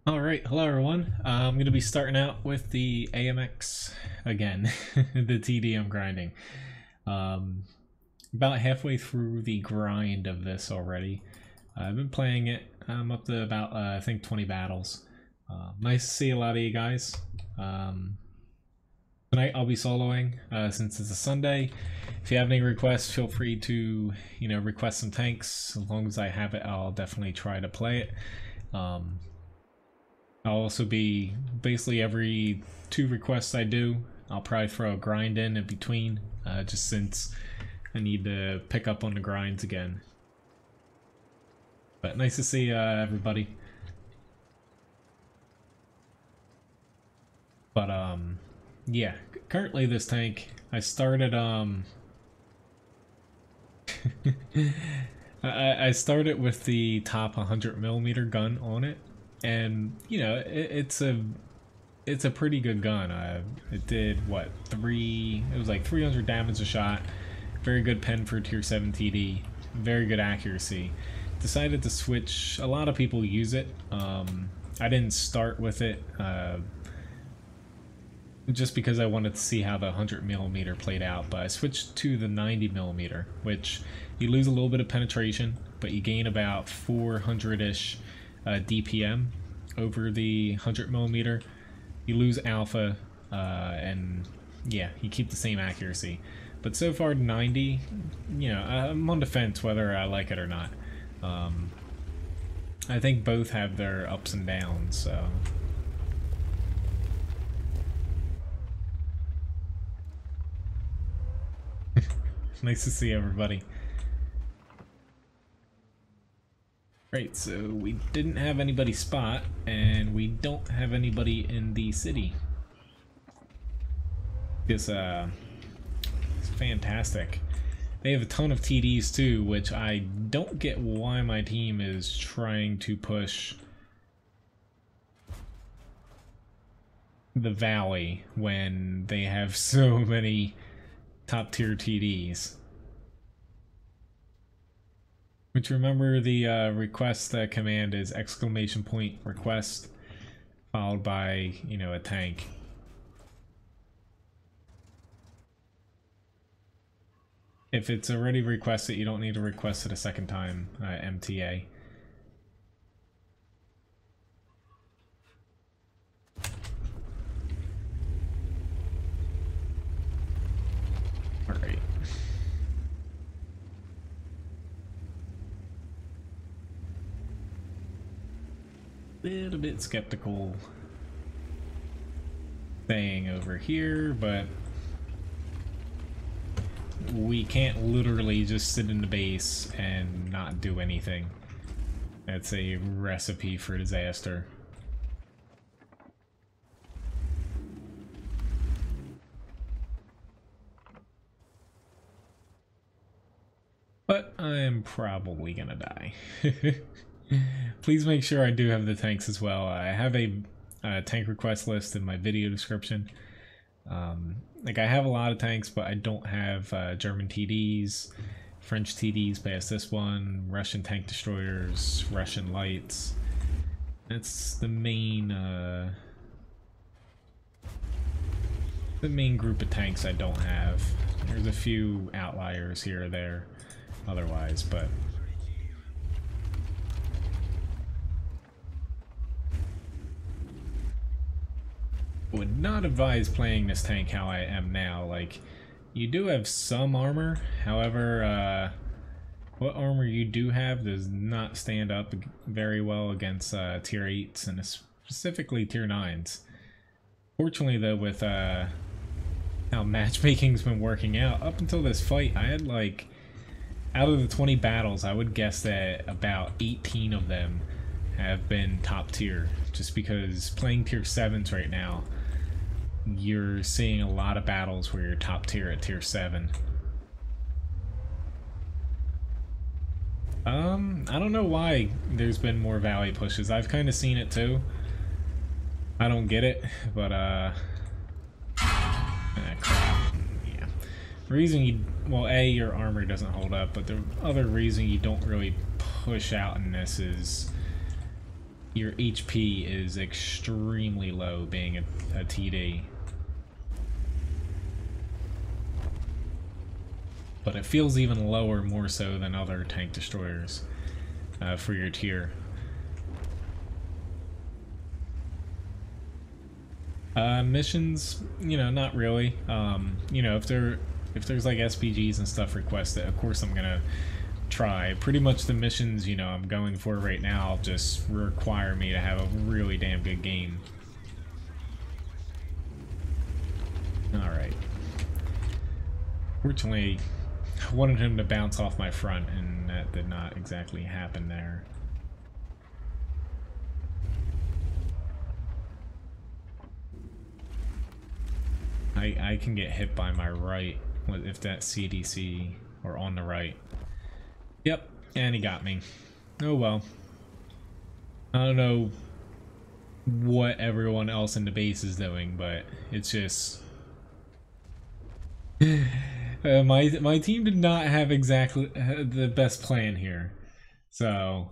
Alright, hello everyone. I'm going to be starting out with the AMX again, the TD I'm grinding. About halfway through the grind of this already. I've been playing it. I'm up to about, I think, 20 battles. Nice to see a lot of you guys. Tonight I'll be soloing since it's a Sunday. If you have any requests, feel free to, request some tanks. As long as I have it, I'll definitely try to play it. I'll also be, basically every 2 requests I do, I'll probably throw a grind in between, just since I need to pick up on the grinds again. But nice to see everybody. But yeah, currently this tank, I started I started with the top 100mm gun on it. And it's a pretty good gun. It did what, it was like 300 damage a shot. Very good pen for tier 7 TD. Very good accuracy. Decided to switch. A lot of people use it. I didn't start with it just because I wanted to see how the 100mm played out, but I switched to the 90mm, which you lose a little bit of penetration, but you gain about 400-ish DPM over the 100mm. You lose alpha, and yeah, you keep the same accuracy. But so far 90, I'm on the fence whether I like it or not. I think both have their ups and downs, so. Nice to see everybody. Right, so we didn't have anybody spot, and we don't have anybody in the city. This it's fantastic. They have a ton of TDs too, which I don't get why my team is trying to push the valley when they have so many top tier TDs. Which, remember, the request command is !request followed by, a tank. If it's already requested, you don't need to request it a second time, MTA. Alright. Little bit skeptical thing over here, but we can't literally just sit in the base and not do anything. That's a recipe for disaster. But I am probably gonna die. Please make sure I do have the tanks as well. I have a tank request list in my video description. Like, I have a lot of tanks, but I don't have German TDs, French TDs past this one, Russian tank destroyers, Russian lights. That's the main group of tanks I don't have. There's a few outliers here or there otherwise, but would not advise playing this tank how I am now. Like, you do have some armor, however, what armor you do have does not stand up very well against tier 8s and specifically tier 9s. Fortunately though, with how matchmaking's been working out, up until this fight I had, like, out of the 20 battles, I would guess that about 18 of them have been top tier, just because playing tier 7s right now, you're seeing a lot of battles where you're top tier at tier 7. I don't know why there's been more valley pushes. I've kind of seen it too. I don't get it, but crap. Yeah. The reason well, A, your armor doesn't hold up, but the other reason you don't really push out in this is your HP is extremely low being a TD. But it feels even lower more so than other tank destroyers for your tier. Missions, you know, not really. You know, if there's like SPGs and stuff requested, of course I'm gonna try. Pretty much the missions, you know, I'm going for right now just require me to have a really damn good game. Alright. Fortunately, I wanted him to bounce off my front, and that did not exactly happen there. I can get hit by my right if that's CDC or on the right. Yep, and he got me. Oh well. I don't know what everyone else in the base is doing, but it's just my team did not have exactly the best plan here. So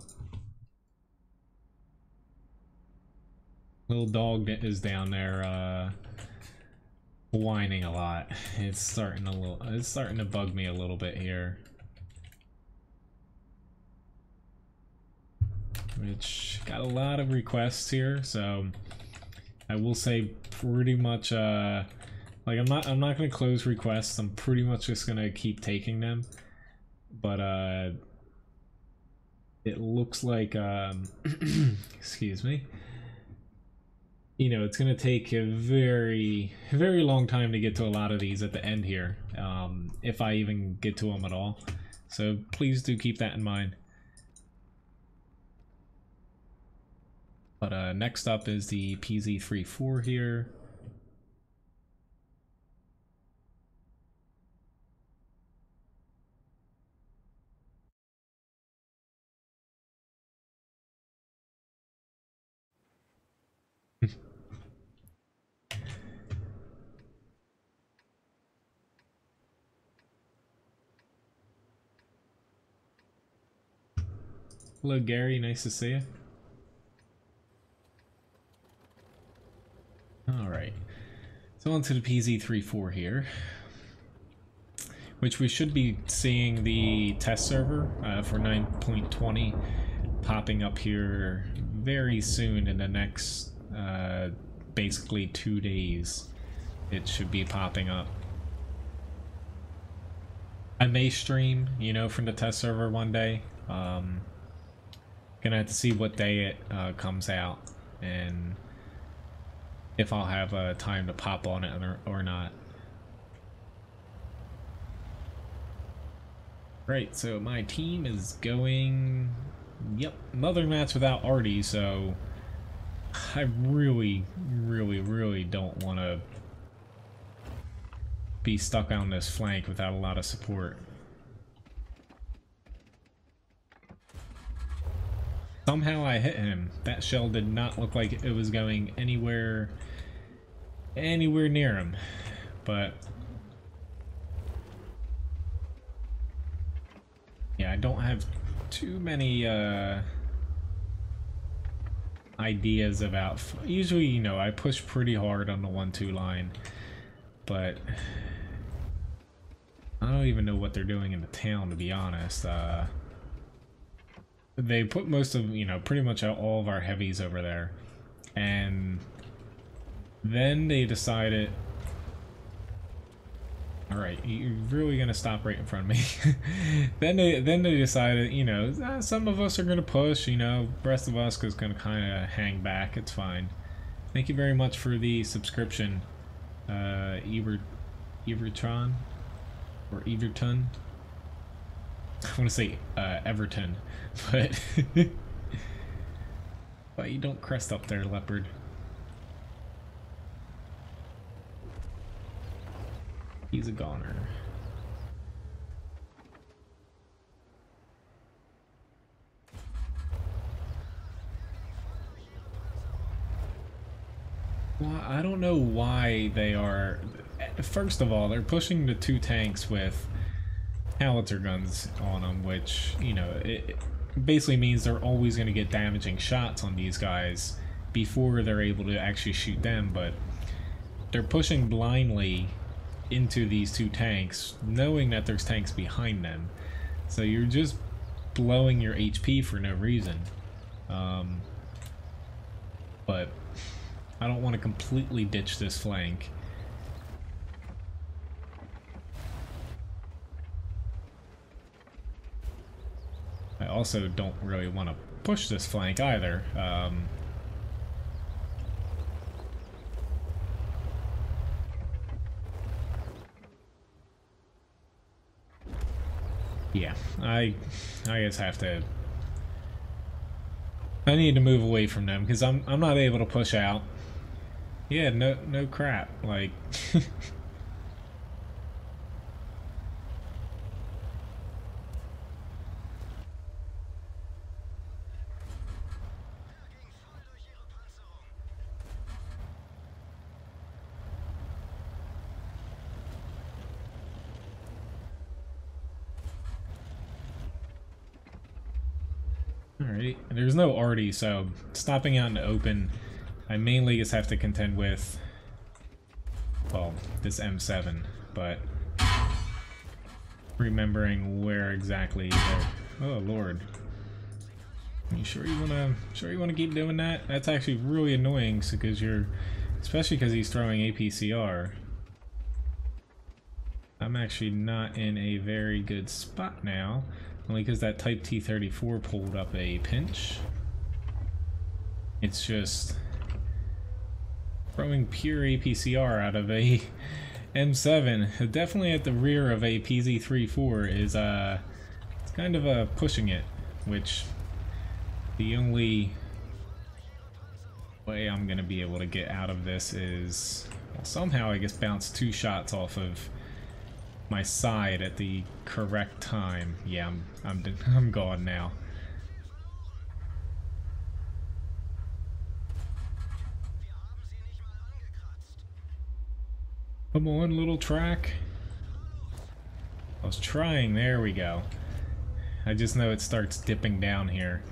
little dog that is down there whining a lot. It's starting to bug me a little bit here. Which got a lot of requests here, so I will say pretty much like I'm not gonna close requests. I'm pretty much just gonna keep taking them. But it looks like excuse me. You know, it's gonna take a very long time to get to a lot of these at the end here, if I even get to them at all. So please do keep that in mind. But next up is the PZ-34 here. Hello Gary, nice to see you. Alright, so on to the PZ-34 here, which we should be seeing the test server for 9.20 popping up here very soon in the next basically 2 days. It should be popping up. I may stream, you know, from the test server one day. Gonna have to see what day it comes out and if I'll have time to pop on it or not. Right, so my team is going, yep, another match without Artie, so I really don't want to be stuck on this flank without a lot of support. Somehow I hit him. That shell did not look like it was going anywhere near him, but yeah, I don't have too many ideas about. Usually, you know, I push pretty hard on the 1-2 line, but I don't even know what they're doing in the town, to be honest. They put most of, you know, pretty much all of our heavies over there, and then they decided, all right, you're really gonna stop right in front of me. then they decided, you know, some of us are gonna push, you know, the rest of us is gonna kind of hang back. It's fine. Thank you very much for the subscription, Evertron or Everton. I want to say Everton, but but you don't crest up there, leopard. He's a goner. Well, I don't know why they are. First of all, they're pushing the 2 tanks with howitzer guns on them, which, you know, basically means they're always going to get damaging shots on these guys before they're able to actually shoot them, but they're pushing blindly into these two tanks, knowing that there's tanks behind them. So you're just blowing your HP for no reason. But I don't want to completely ditch this flank. I also don't really want to push this flank either. Yeah, I just have to. I need to move away from them because I'm not able to push out. Yeah, no crap. Like Alright, there's no arty, so stopping out in the open, I mainly just have to contend with, well, this M7, but remembering where exactly they're... Oh lord. You sure you wanna keep doing that? That's actually really annoying because you're, especially because he's throwing APCR. I'm actually not in a very good spot now. Only because that Type T-34 pulled up a pinch. It's just throwing pure APCR out of a M7, definitely at the rear of a PZ-34 is it's kind of pushing it, which the only way I'm gonna be able to get out of this is, well, somehow I guess bounce 2 shots off of my side at the correct time. Yeah, I'm gone now. Come on, little track. I was trying. There we go. I just know it starts dipping down here,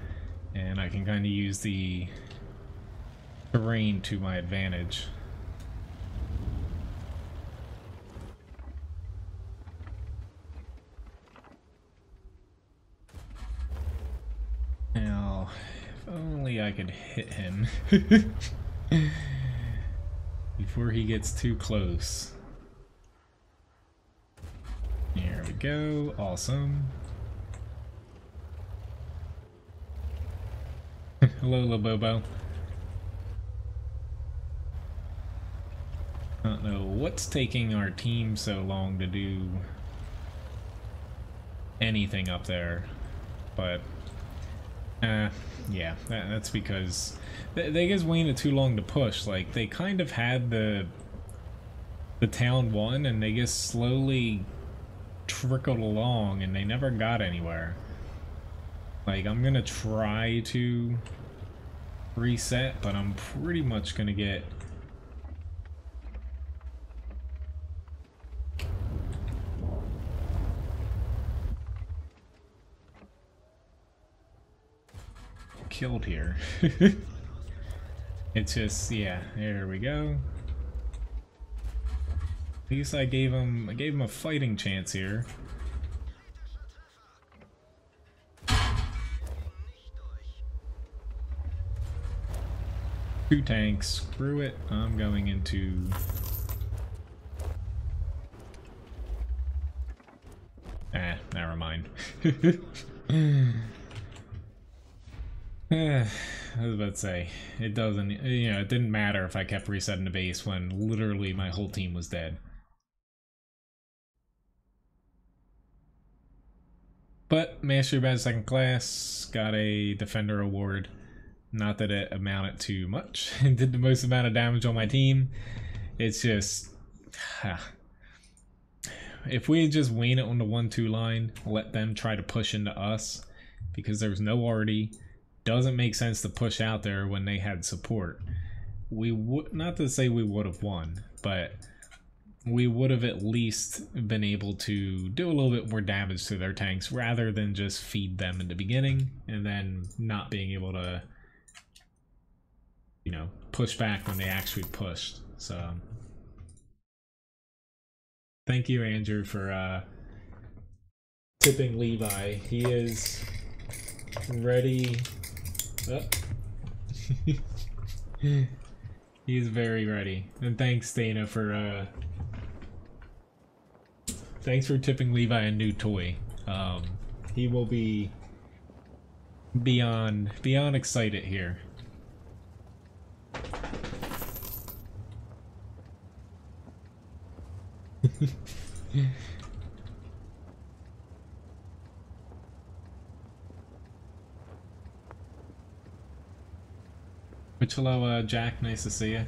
and I can kind of use the terrain to my advantage. Now, if only I could hit him before he gets too close. There we go. Awesome. Hello, Labobo. I don't know what's taking our team so long to do anything up there, but yeah, that's because they just waited too long to push. Like, they kind of had the town won, and they just slowly trickled along, and they never got anywhere. Like, I'm gonna try to reset, but I'm pretty much gonna get killed here. It's just, yeah, there we go. At least I gave him a fighting chance here. Two tanks, screw it. I'm going into never mind. I was about to say, it doesn't, you know, it didn't matter if I kept resetting the base when literally my whole team was dead. But Mastery Badge Second Class, got a Defender Award. Not that it amounted to much. It did the most amount of damage on my team. It's just, if we just wing it on the 1-2 line, let them try to push into us, because there's no arty. Doesn't make sense to push out there when they had support. We would, not to say we would have won, but we would have at least been able to do a little bit more damage to their tanks rather than just feed them in the beginning and then not being able to, you know, push back when they actually pushed. So thank you, Andrew, for tipping Levi. He is ready. Oh. He's very ready. And thanks, Dana, for thanks for tipping Levi a new toy. He will be beyond excited here. Which hello, Jack. Nice to see you.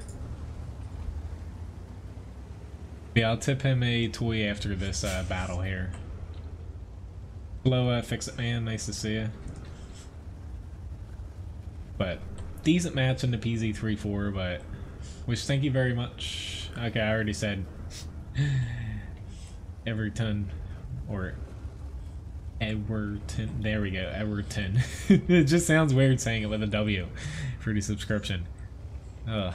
Yeah, I'll tip him a toy after this battle here. Hello, Fix It Man. Nice to see you. But decent match in the PZ3-4, but which thank you very much. Okay, I already said Everton or Everton. There we go, Everton. It just sounds weird saying it with a W for the subscription. Ugh.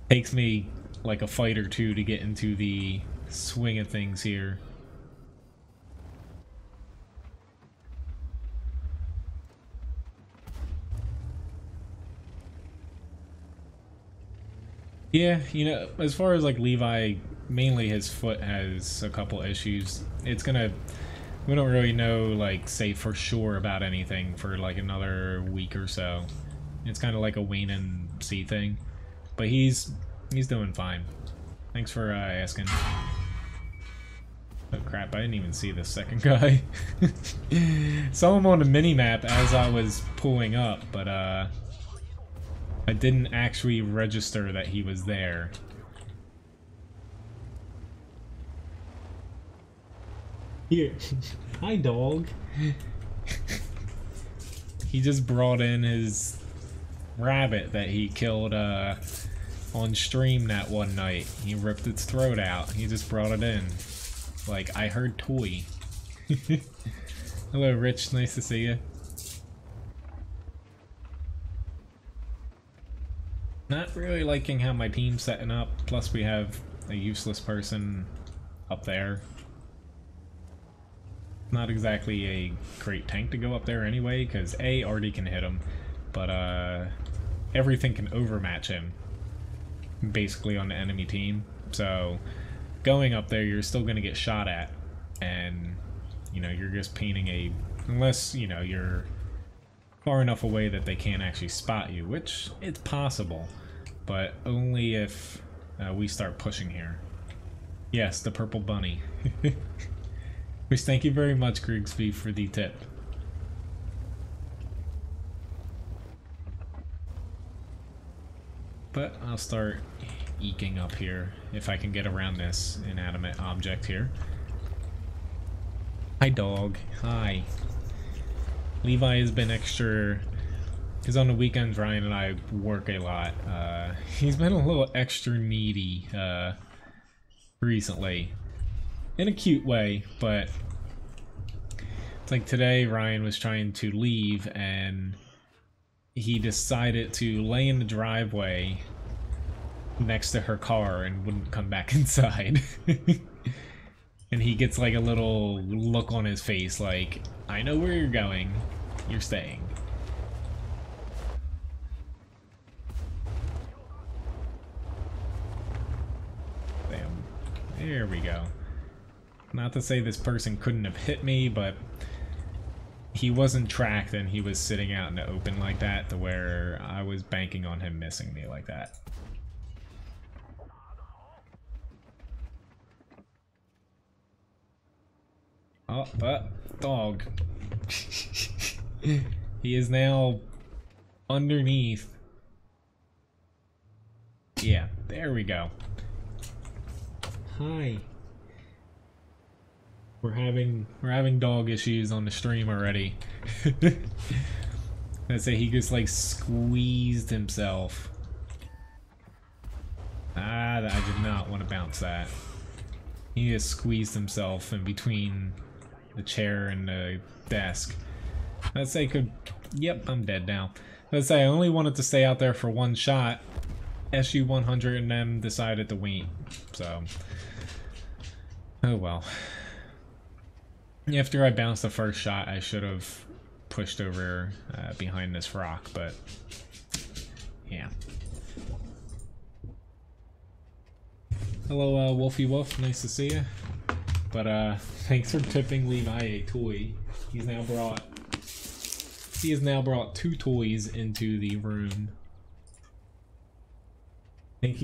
Takes me like a fight or two to get into the swing of things here. Yeah, you know, as far as like Levi, mainly his foot has a couple issues. It's gonna, we don't really know, like, say for sure about anything for like another week or so. It's kind of like a wait and see thing. But he's doing fine. Thanks for asking. Oh crap, I didn't even see the second guy. Saw him on the mini-map as I was pulling up, but I didn't actually register that he was there. Here. Hi, dog. He just brought in his rabbit that he killed on stream that one night. He ripped its throat out. He just brought it in. Like, I heard toy. Hello, Rich. Nice to see you. Not really liking how my team's setting up. Plus, we have a useless person up there. Not exactly a great tank to go up there anyway, because A, already can hit him, but everything can overmatch him, basically, on the enemy team. So going up there, you're still going to get shot at, and, you know, you're just painting a, unless, you know, you're far enough away that they can't actually spot you, which it's possible, but only if we start pushing here. Yes, the purple bunny. Which, thank you very much, Grigsby, for the tip. But I'll start eking up here, if I can get around this inanimate object here. Hi, dog. Hi. Levi has been extra, because on the weekends Ryan and I work a lot. He's been a little extra needy recently. In a cute way, but it's like today Ryan was trying to leave and he decided to lay in the driveway next to her car and wouldn't come back inside. And he gets like a little look on his face like, I know where you're going, you're staying. Damn. There we go. Not to say this person couldn't have hit me, but he wasn't tracked and he was sitting out in the open like that to where I was banking on him missing me like that. Oh, dog. He is now underneath. Yeah, there we go. Hi. We're having dog issues on the stream already. Let's say he just like squeezed himself. Ah, I did not want to bounce that. He just squeezed himself in between the chair and the desk. Let's say could... Yep, I'm dead now. Let's say I only wanted to stay out there for one shot. SU-100 and them decided to wait. So... Oh well. After I bounced the first shot, I should have pushed over behind this rock, but... Yeah. Hello, Wolfie Wolf. Nice to see you. But thanks for tipping Levi a toy. He has now brought 2 toys into the room. I think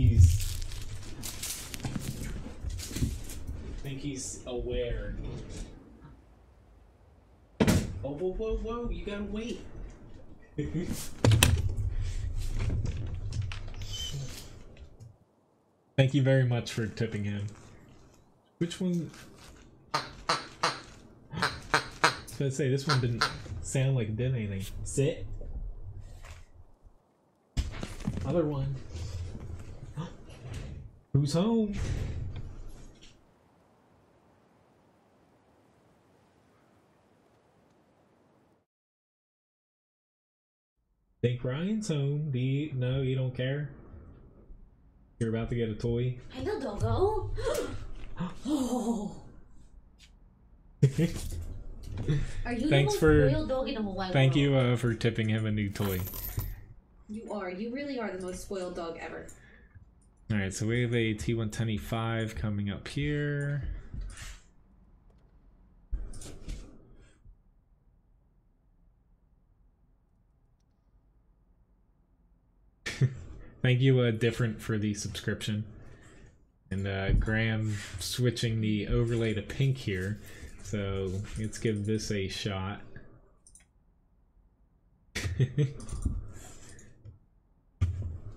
he's aware. Oh, whoa, whoa, whoa! You gotta wait. Thank you very much for tipping him. Which one? I was gonna say, this one didn't sound like it did anything. Sit. Other one. Who's home? Think Ryan's home. No, you don't care? You're about to get a toy? Hello, doggo. Oh. Are you Thanks the most for spoiled dog in the whole wide thank world? you for tipping him a new toy. You are. You really are the most spoiled dog ever. Alright, so we have a T125 coming up here. Thank you, Different, for the subscription. And Graham switching the overlay to pink here. So let's give this a shot.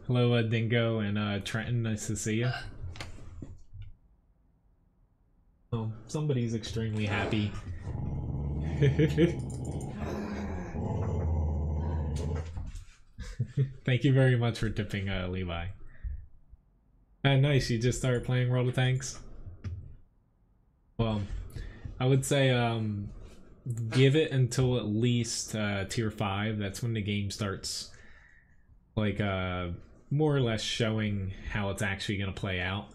Hello, Dingo and Trenton. Nice to see you. Oh, somebody's extremely happy. Thank you very much for tipping Levi. Nice, you just started playing World of Tanks? Well, I would say give it until at least tier 5. That's when the game starts like more or less showing how it's actually going to play out.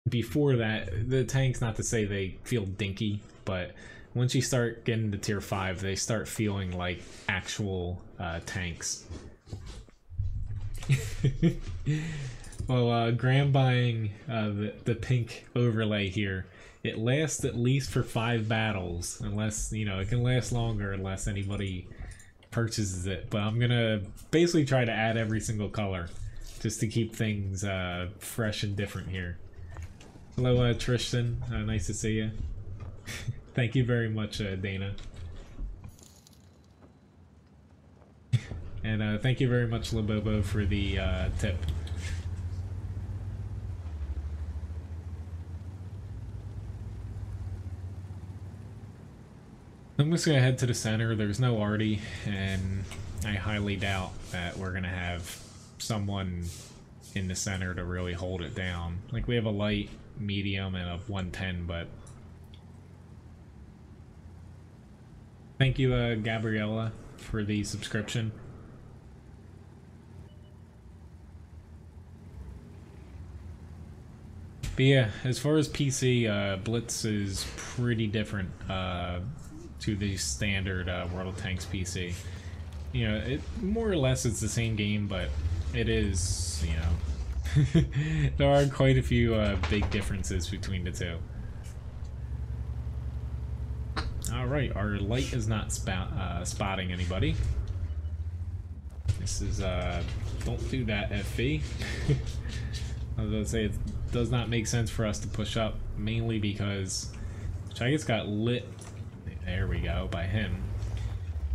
Before that, the tanks, not to say they feel dinky, but once you start getting to tier 5, they start feeling like actual tanks. Well, Graham buying the pink overlay here, it lasts at least for 5 battles, unless, you know, it can last longer unless anybody purchases it. But I'm gonna basically try to add every single color just to keep things fresh and different here. Hello, Tristan. Nice to see you. Thank you very much, Dana. And thank you very much, Labobo, for the tip. I'm just gonna head to the center. There's no Artie, and I highly doubt that we're gonna have someone in the center to really hold it down. Like, we have a light, medium, and a 110, but... Thank you, Gabriella, for the subscription. But yeah, as far as PC, Blitz is pretty different to the standard World of Tanks PC. You know, it more or less it's the same game, but it is, you know, there are quite a few big differences between the two. Alright, our light is not spotting anybody. This is, don't do that, FV. I was gonna say, it does not make sense for us to push up, mainly because Chagas got lit, there we go, by him.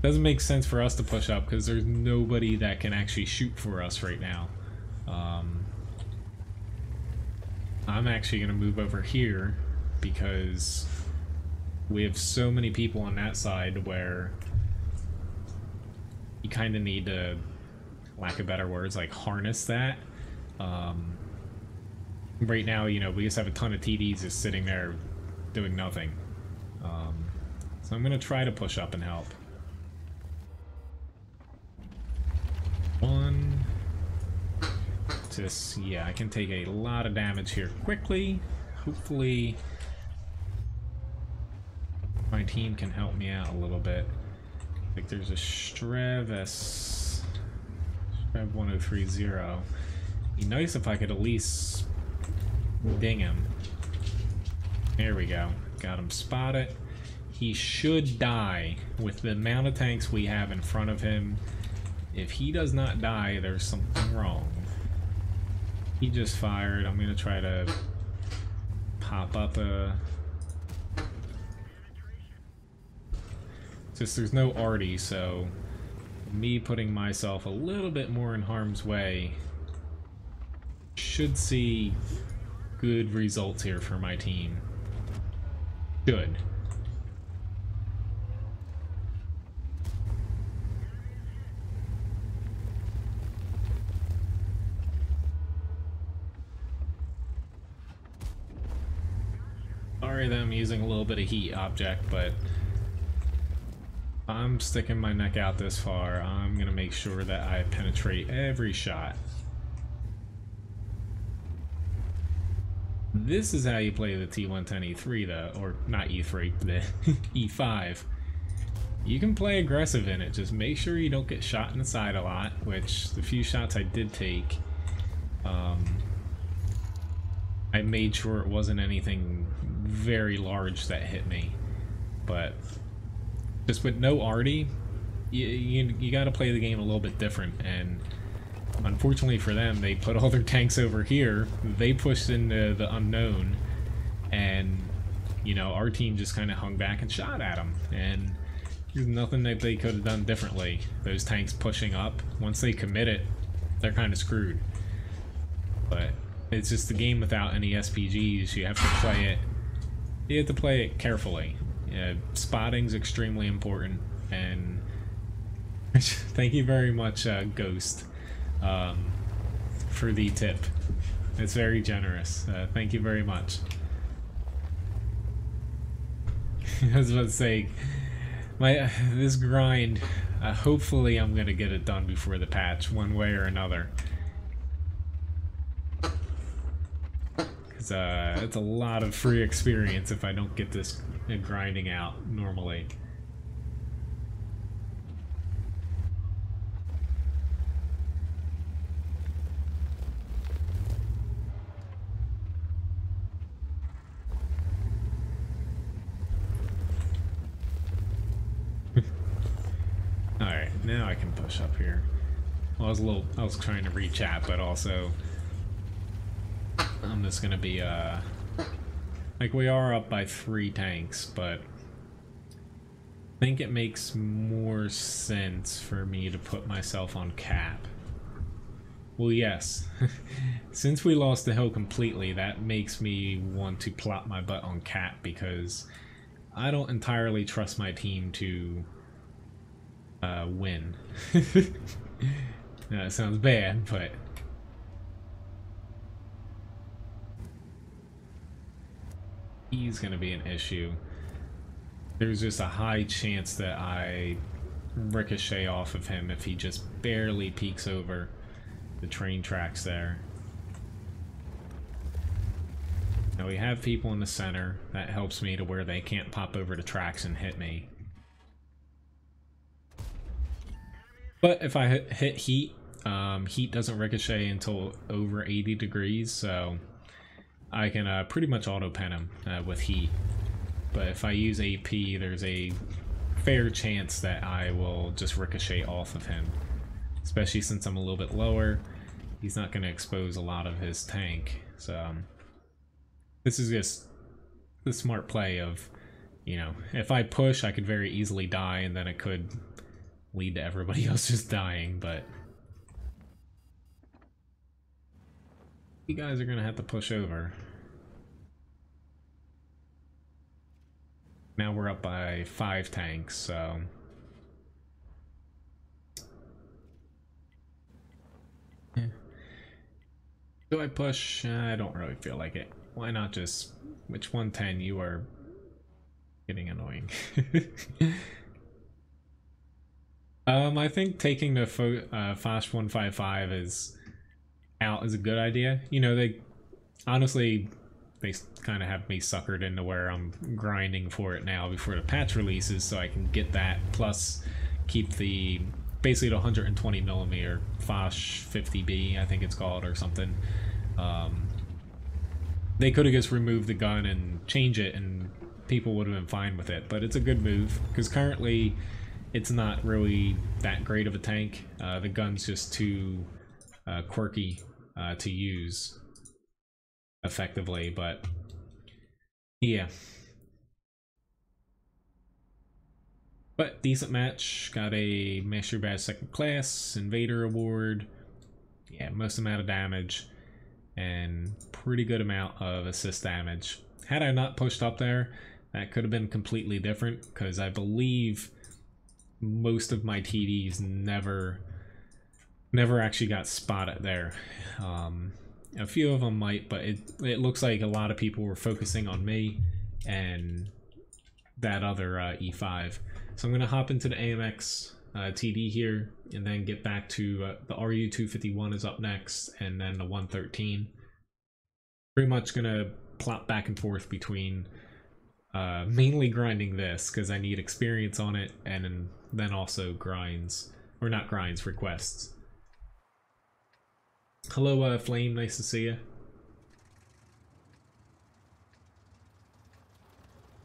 Doesn't make sense for us to push up because there's nobody that can actually shoot for us right now. I'm actually gonna move over here because we have so many people on that side where you kind of need to lack of better words, like harness that. Right now, you know, we just have a ton of TDs just sitting there doing nothing. So I'm gonna try to push up and help. One. Just, yeah, I can take a lot of damage here quickly. Hopefully my team can help me out a little bit. Like there's a Strev 1030. Be nice if I could at least ding him. There we go. Got him spotted. He should die with the amount of tanks we have in front of him. If he does not die, there's something wrong. He just fired. I'm gonna try to pop up a... Just there's no arty, so me putting myself a little bit more in harm's way should see good results here for my team. Good. Sorry that I'm using a little bit of heat object, but I'm sticking my neck out this far. I'm gonna make sure that I penetrate every shot. This is how you play the T110 E3 though, or not E3, the E5. You can play aggressive in it, just make sure you don't get shot in the side a lot, which the few shots I did take, I made sure it wasn't anything very large that hit me. But just with no arty, you got to play the game a little bit different, and unfortunately for them, they put all their tanks over here. They pushed into the unknown, and you know, our team just kind of hung back and shot at them, and there's nothing that they could have done differently. Those tanks pushing up, once they commit it, they're kind of screwed. But it's just a game without any SPGs. You have to play it. You have to play it carefully. Spotting's extremely important, and thank you very much, Ghost, for the tip. It's very generous. Thank you very much. I was about to say, this grind, hopefully I'm gonna get it done before the patch, one way or another. Because it's a lot of free experience if I don't get this grinding out normally. Alright, now I can push up here. Well, I was trying to reach out, but also I'm just gonna be like, we are up by 3 tanks, but I think it makes more sense for me to put myself on cap. Well, yes. Since we lost the hill completely, that makes me want to plop my butt on cap, because I don't entirely trust my team to win. That sounds bad, but he's gonna be an issue. There's just a high chance that I ricochet off of him if he just barely peeks over the train tracks there. Now we have people in the center. That helps me to where they can't pop over the tracks and hit me. But if I hit heat, heat doesn't ricochet until over 80 degrees, so I can pretty much auto-pen him with heat. But if I use AP, there's a fair chance that I will just ricochet off of him. Especially since I'm a little bit lower, he's not going to expose a lot of his tank. So this is just the smart play of, you know, if I push, I could very easily die, and then it could lead to everybody else just dying, but you guys are going to have to push over. Now we're up by 5 tanks, so Do I push? I don't really feel like it. Why not just... Which 110? You are getting annoying. I think taking the Fosh 155 is out is a good idea. You know, they honestly they kind of have me suckered into where I'm grinding for it now before the patch releases, so I can get that plus keep the basically the 120 millimeter Fosh 50B, I think it's called, or something. They could have just removed the gun and changed it, and people would have been fine with it. But it's a good move because currently it's not really that great of a tank. The gun's just too quirky to use effectively, but yeah. But decent match. Got a Master Badge 2nd Class, Invader Award. Yeah, most amount of damage, and pretty good amount of assist damage. Had I not pushed up there, that could have been completely different, because I believe most of my TDs never actually got spotted there. A few of them might, but it looks like a lot of people were focusing on me and that other E5. So I'm going to hop into the AMX TD here, and then get back to the RU-251 is up next, and then the 113. Pretty much going to plop back and forth between mainly grinding this, because I need experience on it, and then also grinds, or not grinds, requests. Hello, Flame, nice to see you.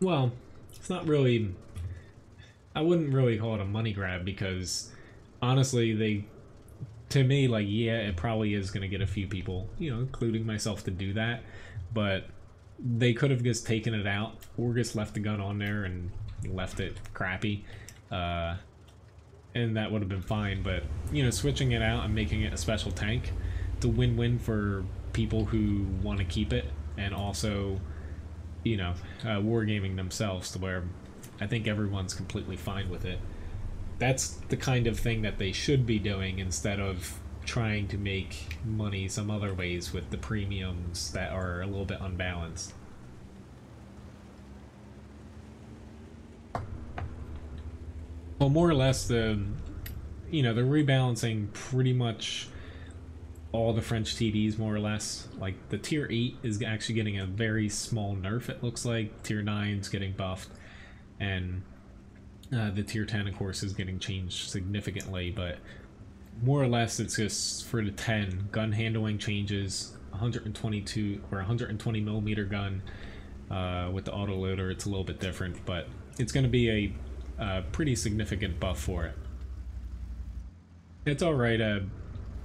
Well, it's not really... I wouldn't really call it a money grab, because honestly, to me, like, yeah, it probably is going to get a few people, you know, including myself, to do that, but they could have just taken it out, or just left the gun on there and left it crappy, and that would have been fine. But, you know, switching it out and making it a special tank, it's a win-win for people who want to keep it, and also, you know, wargaming themselves, to where I think everyone's completely fine with it. That's the kind of thing that they should be doing, instead of trying to make money some other ways with the premiums that are a little bit unbalanced. Well, more or less, they're rebalancing pretty much all the French TDs, more or less. Like, the tier 8 is actually getting a very small nerf, it looks like. Tier 9's getting buffed, and the tier 10, of course, is getting changed significantly, but more or less it's just for the 10. Gun handling changes, 122 or 120 millimeter gun. With the autoloader, it's a little bit different, but it's going to be a pretty significant buff for it. It's alright,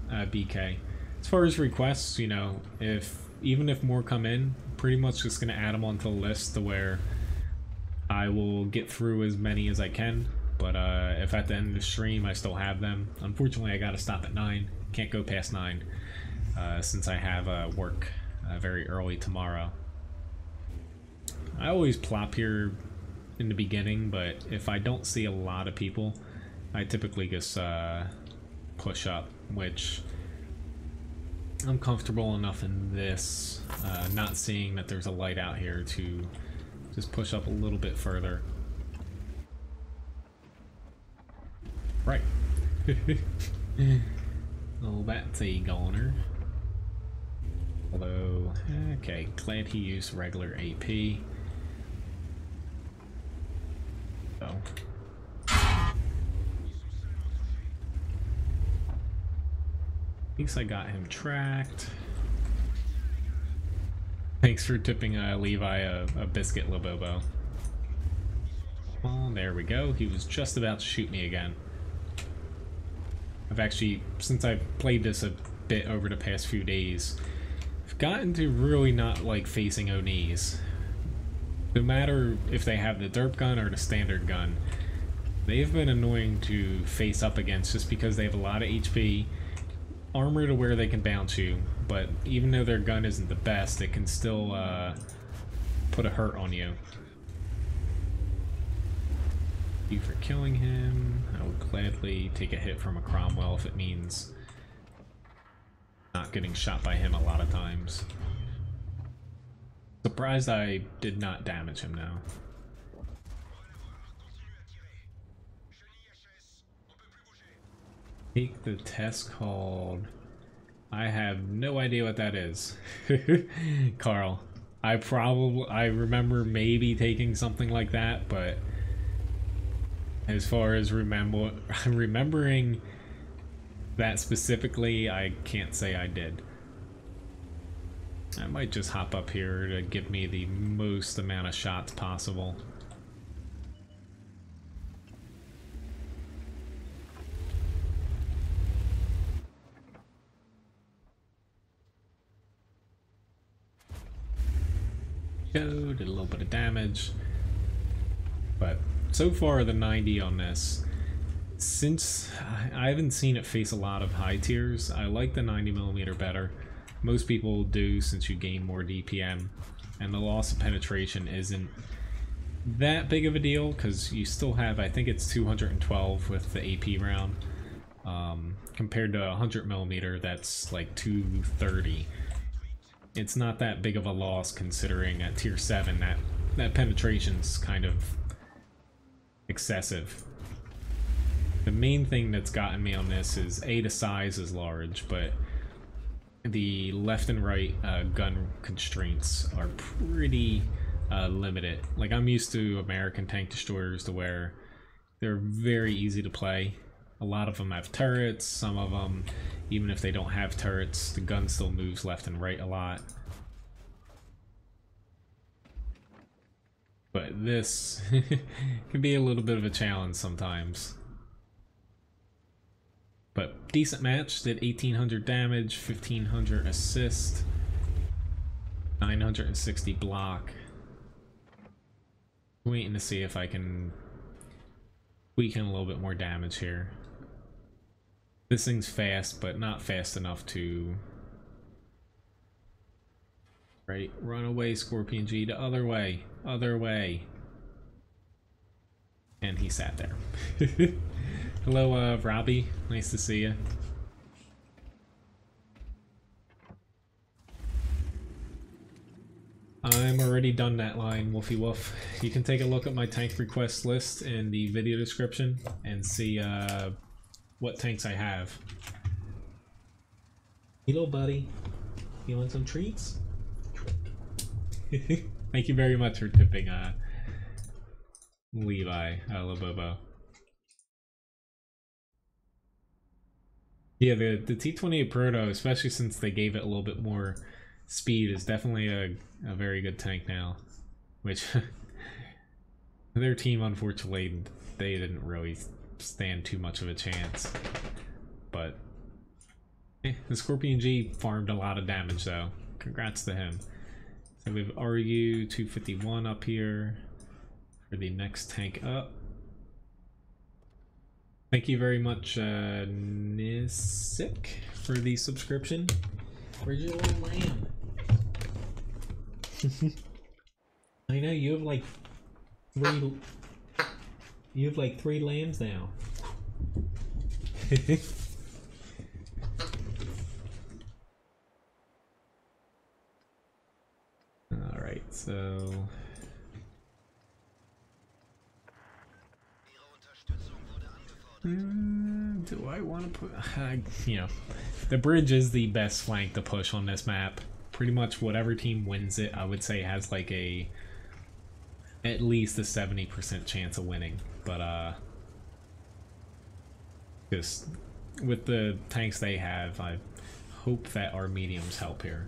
BK. As far as requests, you know, even if more come in, pretty much just going to add them onto the list, to where I will get through as many as I can. But if at the end of the stream I still have them, unfortunately I gotta stop at 9. Can't go past 9 since I have work very early tomorrow. I always plop here in the beginning, but if I don't see a lot of people, I typically just push up, which I'm comfortable enough in this, not seeing that there's a light out here, to just push up a little bit further. Right. Oh, that's a goner. Although, okay, glad he used regular AP. Oh. At least I got him tracked. Thanks for tipping Levi a biscuit, Labobo. Oh, there we go. He was just about to shoot me again. I've actually, since I've played this a bit over the past few days, I've gotten to really not like facing ONIs. No matter if they have the derp gun or the standard gun, they've been annoying to face up against, just because they have a lot of HP, armor to where they can bounce you, but even though their gun isn't the best, it can still put a hurt on you. Thank you for killing him. I would gladly take a hit from a Cromwell if it means not getting shot by him a lot of times. Surprised I did not damage him now. Take the test called... I have no idea what that is. Carl. I remember maybe taking something like that, but as far as remembering that specifically, I can't say I did. I might just hop up here to give me the most amount of shots possible. Go, did a little bit of damage. But so far the 90 on this, since I haven't seen it face a lot of high tiers, I like the 90mm better. Most people do since you gain more DPM, and the loss of penetration isn't that big of a deal because you still have, I think it's 212 with the AP round, compared to 100mm that's like 230. It's not that big of a loss considering at tier 7 that penetration's kind of excessive. The main thing that's gotten me on this is A, the size is large, but the left and right gun constraints are pretty limited. Like, I'm used to American tank destroyers to where they're very easy to play. A lot of them have turrets, some of them, even if they don't have turrets, the gun still moves left and right a lot. But this can be a little bit of a challenge sometimes. But decent match, did 1800 damage, 1500 assist, 960 block. Waiting to see if I can weaken a little bit more damage here. This thing's fast, but not fast enough to... Right, run away, Scorpion G, the other way, other way. And he sat there. Hello, Robbie, nice to see you. I'm already done that line, Wolfie Wolf. You can take a look at my tank request list in the video description and see what tanks I have. Hello, buddy. You want some treats? Thank you very much for tipping Levi, Labobo. Yeah, the T-28 Proto, especially since they gave it a little bit more speed, is definitely a very good tank now. Which, their team, unfortunately, they didn't really stand too much of a chance. But, the Scorpion G farmed a lot of damage, though. Congrats to him. So we have RU-251 up here for the next tank up. Thank you very much, Nisik, for the subscription. Where's your little lamb? I know you have like three lambs now. All right, so. Do I want to put... you know, the bridge is the best flank to push on this map. Pretty much whatever team wins it, I would say has like at least a 70% chance of winning. But, just with the tanks they have, I hope that our mediums help here.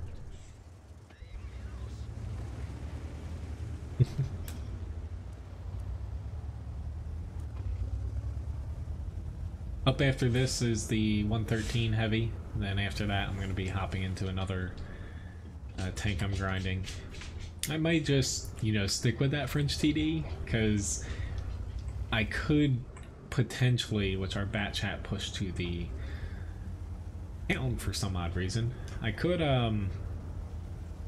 Up after this is the 113 heavy, then after that I'm going to be hopping into another tank I'm grinding. I might just, you know, stick with that French TD, because I could potentially, which our bat chat pushed to the town for some odd reason, I could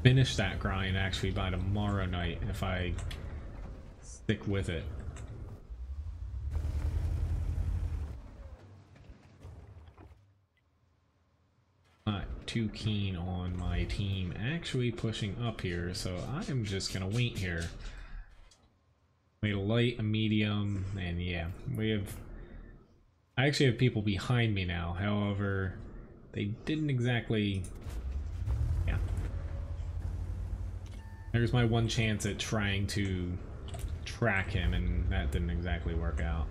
finish that grind actually by tomorrow night if I stick with it. too keen on my team actually pushing up here, so I'm just gonna wait here. Wait a light, a medium, and yeah, I actually have people behind me now, however, they didn't exactly... yeah. There's my one chance at trying to track him, and that didn't exactly work out.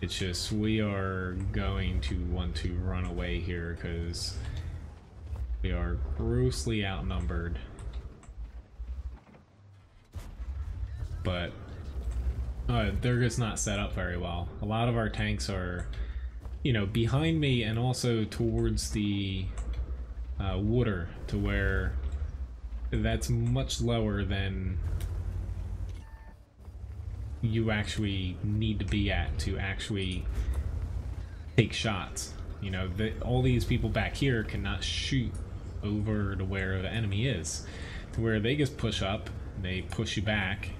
It's just, we are going to want to run away here because we are grossly outnumbered. But they're just not set up very well. A lot of our tanks are, you know, behind me and also towards the water, to where that's much lower than you actually need to be at to actually take shots. You know, all these people back here cannot shoot over to where the enemy is, to where they just push up, they push you back.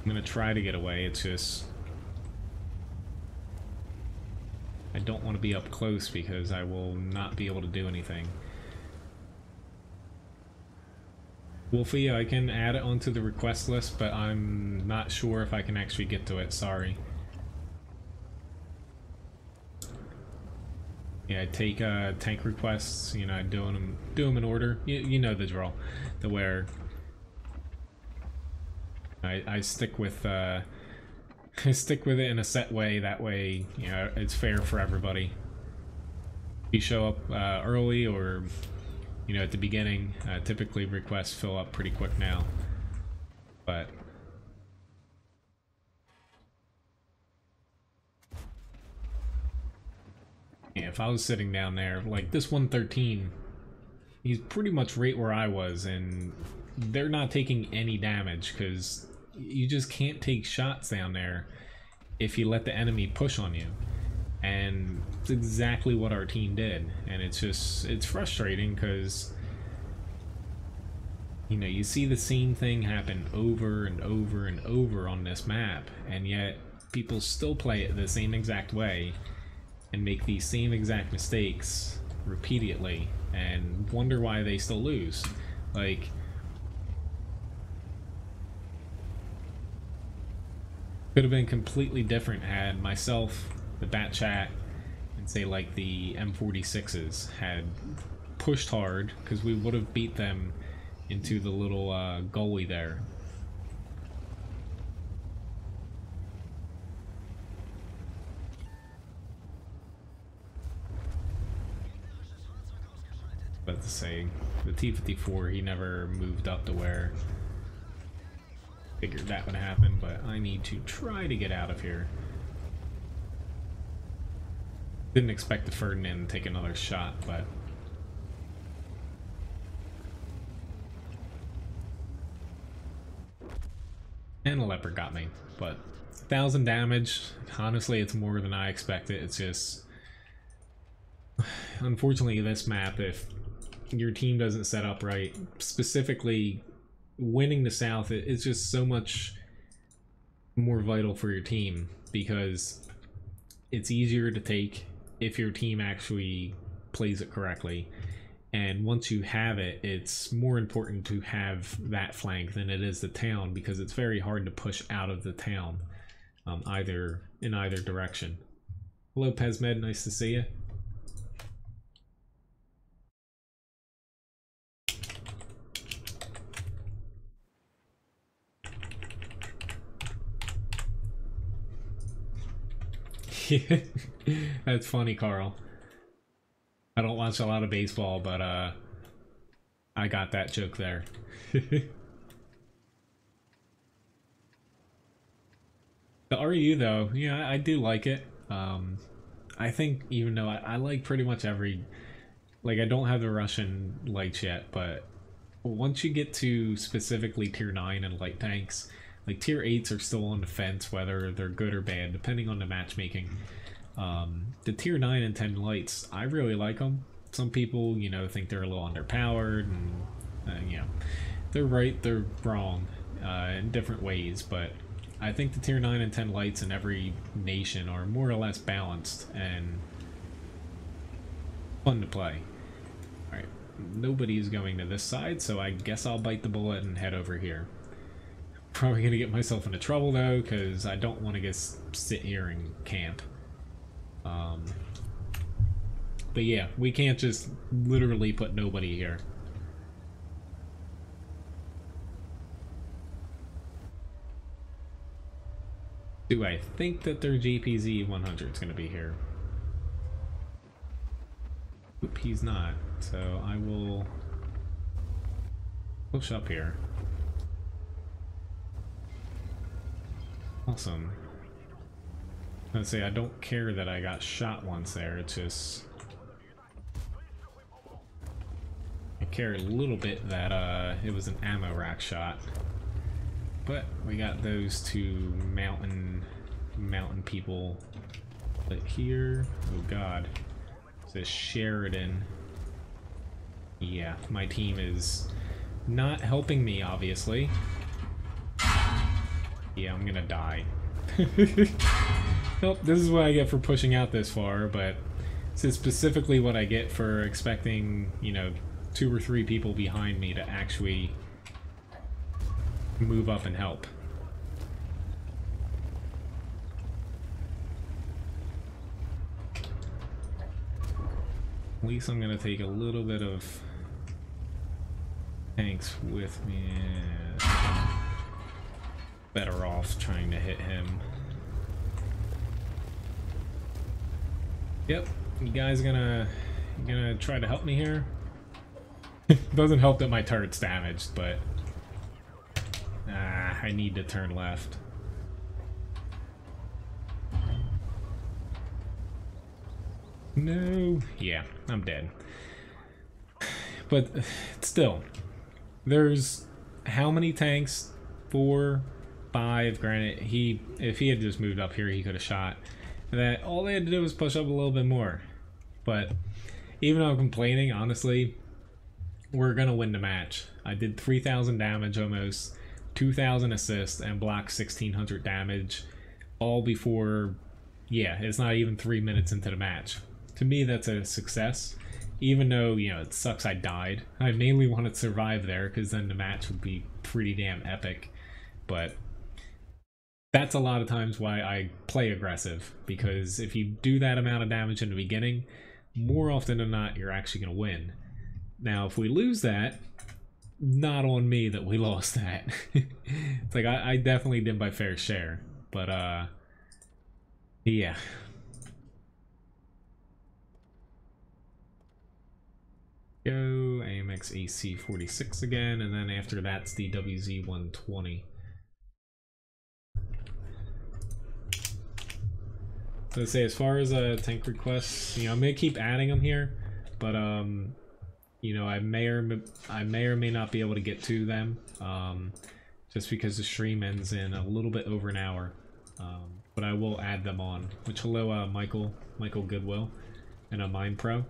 I'm gonna try to get away, it's just I don't want to be up close because I will not be able to do anything. Wolfie, I can add it onto the request list, but I'm not sure if I can actually get to it, sorry. Yeah, I take tank requests, you know, I do them in order. You know the drill. To where I stick with I stick with it in a set way, that way, you know, it's fair for everybody. If you show up early or, you know, at the beginning, typically requests fill up pretty quick now. But yeah, if I was sitting down there, like this 113, he's pretty much right where I was, and they're not taking any damage because you just can't take shots down there if you let the enemy push on you. And it's exactly what our team did, and it's frustrating because, you know, you see the same thing happen over and over and over on this map, and yet people still play it the same exact way and make these same exact mistakes repeatedly and wonder why they still lose. Like, could have been completely different had myself, the Bat Chat, and say like the M46s had pushed hard, because we would have beat them into the little gully there. But to say, the T-54, he never moved up to where figured that would happen, but I need to try to get out of here. Didn't expect the Ferdinand to take another shot, but and a leopard got me. But 1,000 damage, honestly, it's more than I expected. It's just, unfortunately, this map, if your team doesn't set up right, specifically winning the South, it's just so much more vital for your team, because it's easier to take if your team actually plays it correctly. And once you have it, it's more important to have that flank than it is the town, because it's very hard to push out of the town, in either direction. Hello, Pesmed, nice to see you. That's funny, Carl. I don't watch a lot of baseball, but I got that joke there. The RU though, yeah, I do like it. I think even though I like pretty much every, like, I don't have the Russian lights yet, but once you get to specifically tier 9 and light tanks, like tier 8s are still on the fence whether they're good or bad depending on the matchmaking. The tier 9 and 10 lights, I really like them. Some people, you know, think they're a little underpowered, and you know, they're right, they're wrong in different ways, but I think the tier 9 and 10 lights in every nation are more or less balanced, and fun to play. Alright, nobody's going to this side, so I guess I'll bite the bullet and head over here. Probably gonna get myself into trouble though, because I don't want to just sit here and camp. But yeah, we can't just literally put nobody here. Do I think that their GPZ 100 is going to be here? Oop, he's not. So I will push up here. Awesome. Let's say I don't care that I got shot once there. It's just I care a little bit that it was an ammo rack shot. But we got those two mountain people right here. Oh god. It says Sheridan. Yeah, my team is not helping me, obviously. Yeah, I'm gonna die. Nope, this is what I get for pushing out this far, but this is specifically what I get for expecting, you know, 2 or 3 people behind me to actually move up and help. At least I'm gonna take a little bit of tanks with me. Better off trying to hit him. Yep, you guys gonna try to help me here? Doesn't help that my turret's damaged, but I need to turn left. No. Yeah, I'm dead. But still, there's how many tanks? 4, 5. Granted, if he had just moved up here, he could have shot. That all they had to do was push up a little bit more. But even though I'm complaining, honestly, we're gonna win the match. I did 3,000 damage almost, 2,000 assists, and blocked 1,600 damage, all before, yeah, it's not even 3 minutes into the match. To me, that's a success, even though, you know, it sucks I died. I mainly wanted to survive there, because then the match would be pretty damn epic. But that's a lot of times why I play aggressive, because if you do that amount of damage in the beginning, more often than not, you're actually going to win. Now, if we lose that, not on me that we lost that. It's like, I definitely did my fair share, but, yeah. Go AMX AC46 again, and then after that's the WZ120. So let's say, as far as tank requests, you know, I'm gonna keep adding them here, but you know, I may or may not be able to get to them, just because the stream ends in a little bit over an hour. But I will add them on. Which, hello, Michael Goodwill, and a Mind Pro.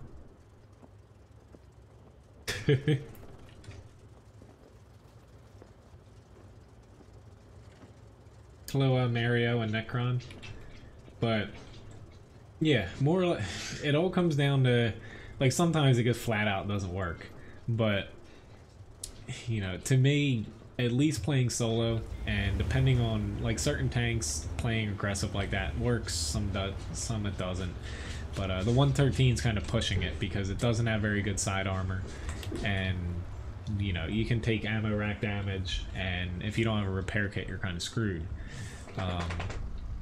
Hello, Mario and Necron. But yeah, more or less, it all comes down to, like, sometimes it just flat out doesn't work. But you know, to me, at least playing solo, and depending on, like, certain tanks, playing aggressive like that works. Some it doesn't. But the 113 is kind of pushing it because it doesn't have very good side armor, and you know, you can take ammo rack damage, and if you don't have a repair kit, you're kind of screwed.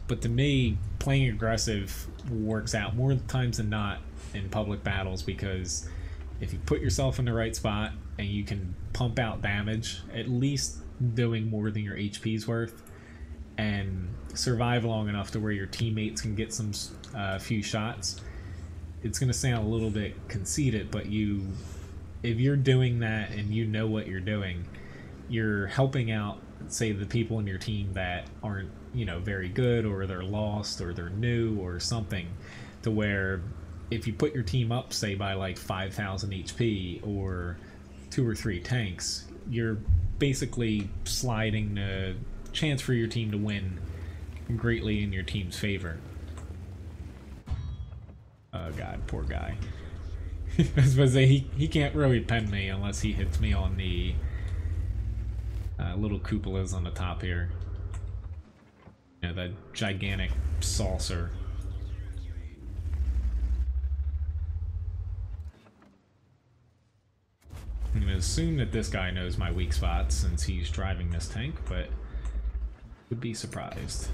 But to me, playing aggressive works out more times than not in public battles, because if you put yourself in the right spot and you can pump out damage, at least doing more than your HP's worth, and survive long enough to where your teammates can get some few shots, it's going to sound a little bit conceited, but if you're doing that and you know what you're doing, you're helping out, say, the people in your team that aren't, you know, very good, or they're lost, or they're new, or something, to where if you put your team up, say, by like 5,000 HP or 2 or 3 tanks, you're basically sliding the chance for your team to win greatly in your team's favor. Oh god, poor guy. I was supposed to say, he can't really pen me unless he hits me on the little cupolas on the top here. You know, the gigantic saucer. I'm going to assume that this guy knows my weak spots since he's driving this tank, but would be surprised.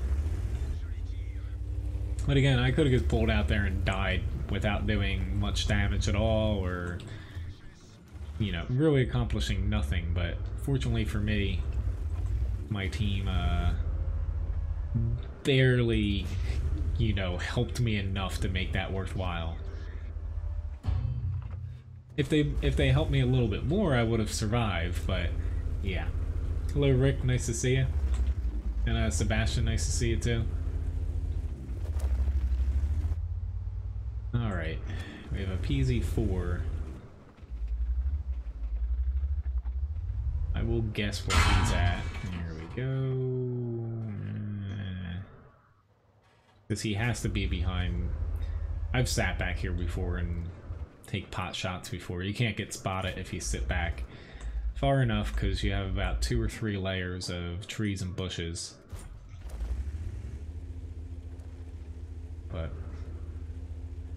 But again, I could have just pulled out there and died without doing much damage at all, or, you know, really accomplishing nothing. But fortunately for me, my team barely, you know, helped me enough to make that worthwhile. If they helped me a little bit more, I would have survived, but yeah. Hello Rick, nice to see you. And Sebastian, nice to see you too. Alright, we have a PZ4. I will guess where he's at. Here we go. Because he has to be behind. I've sat back here before and take pot shots before. You can't get spotted if you sit back far enough because you have about 2 or 3 layers of trees and bushes. But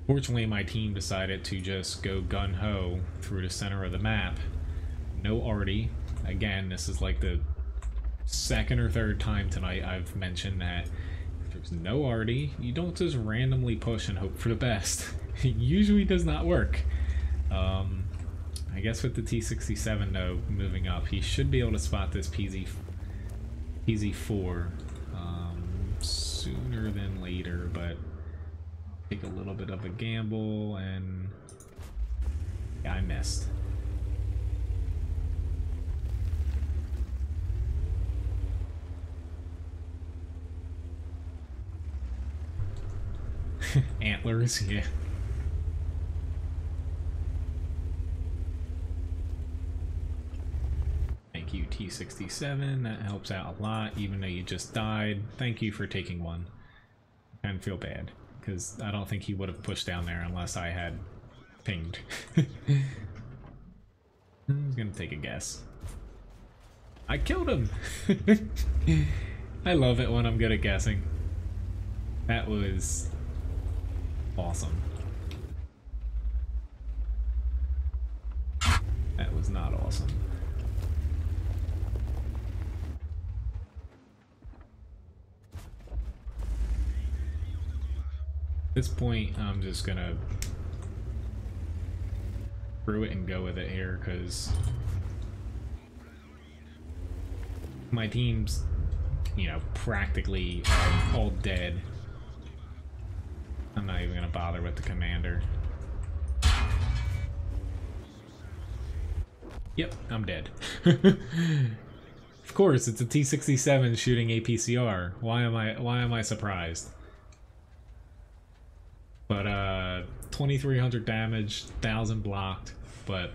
fortunately my team decided to just go gun-ho through the center of the map. No arty. Again, this is like the 2nd or 3rd time tonight I've mentioned that if there's no arty, you don't just randomly push and hope for the best. It usually does not work. I guess with the T67 though moving up, he should be able to spot this PZ4 sooner than later, but take a little bit of a gamble, and yeah, I missed. Antlers, yeah. Thank you, T67. That helps out a lot, even though you just died. Thank you for taking one. I kind of feel bad, because I don't think he would have pushed down there unless I had pinged. I'm gonna take a guess. I killed him! I love it when I'm good at guessing. That was awesome. That was not awesome. At this point, I'm just gonna through it and go with it here, because my team's, you know, practically all dead. I'm not even gonna bother with the commander. Yep, I'm dead. Of course, it's a T67 shooting APCR. Why am I surprised? But 2,300 damage, 1,000 blocked, but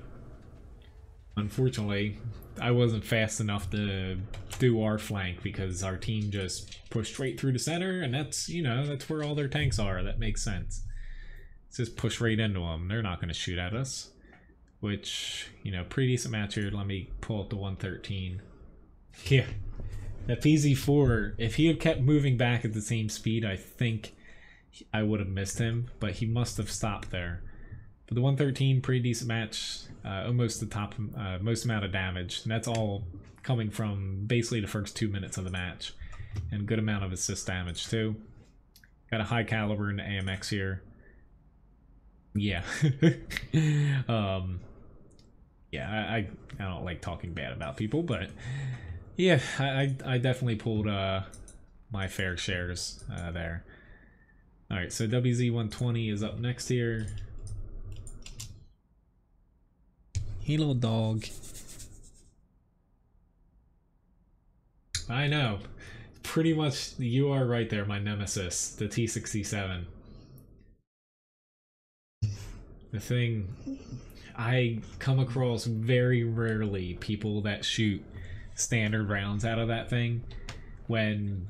unfortunately I wasn't fast enough to do our flank because our team just pushed straight through the center, and that's, you know, that's where all their tanks are. That makes sense. Let's just push right into them. They're not going to shoot at us, which, you know, pretty decent match here. Let me pull up the 113. Yeah, that PZ4, if he had kept moving back at the same speed, I think I would have missed him, but he must have stopped there. But the 113, pretty decent match, almost the top, most amount of damage, and that's all coming from basically the first 2 minutes of the match, and good amount of assist damage too. Got a high caliber in the AMX here. Yeah. Yeah, I don't like talking bad about people, but yeah, I definitely pulled my fair shares there. Alright, so WZ-120 is up next here. Hey, little dog. I know. Pretty much, you are right there, my nemesis, the T67. The thing, I come across very rarely people that shoot standard rounds out of that thing when...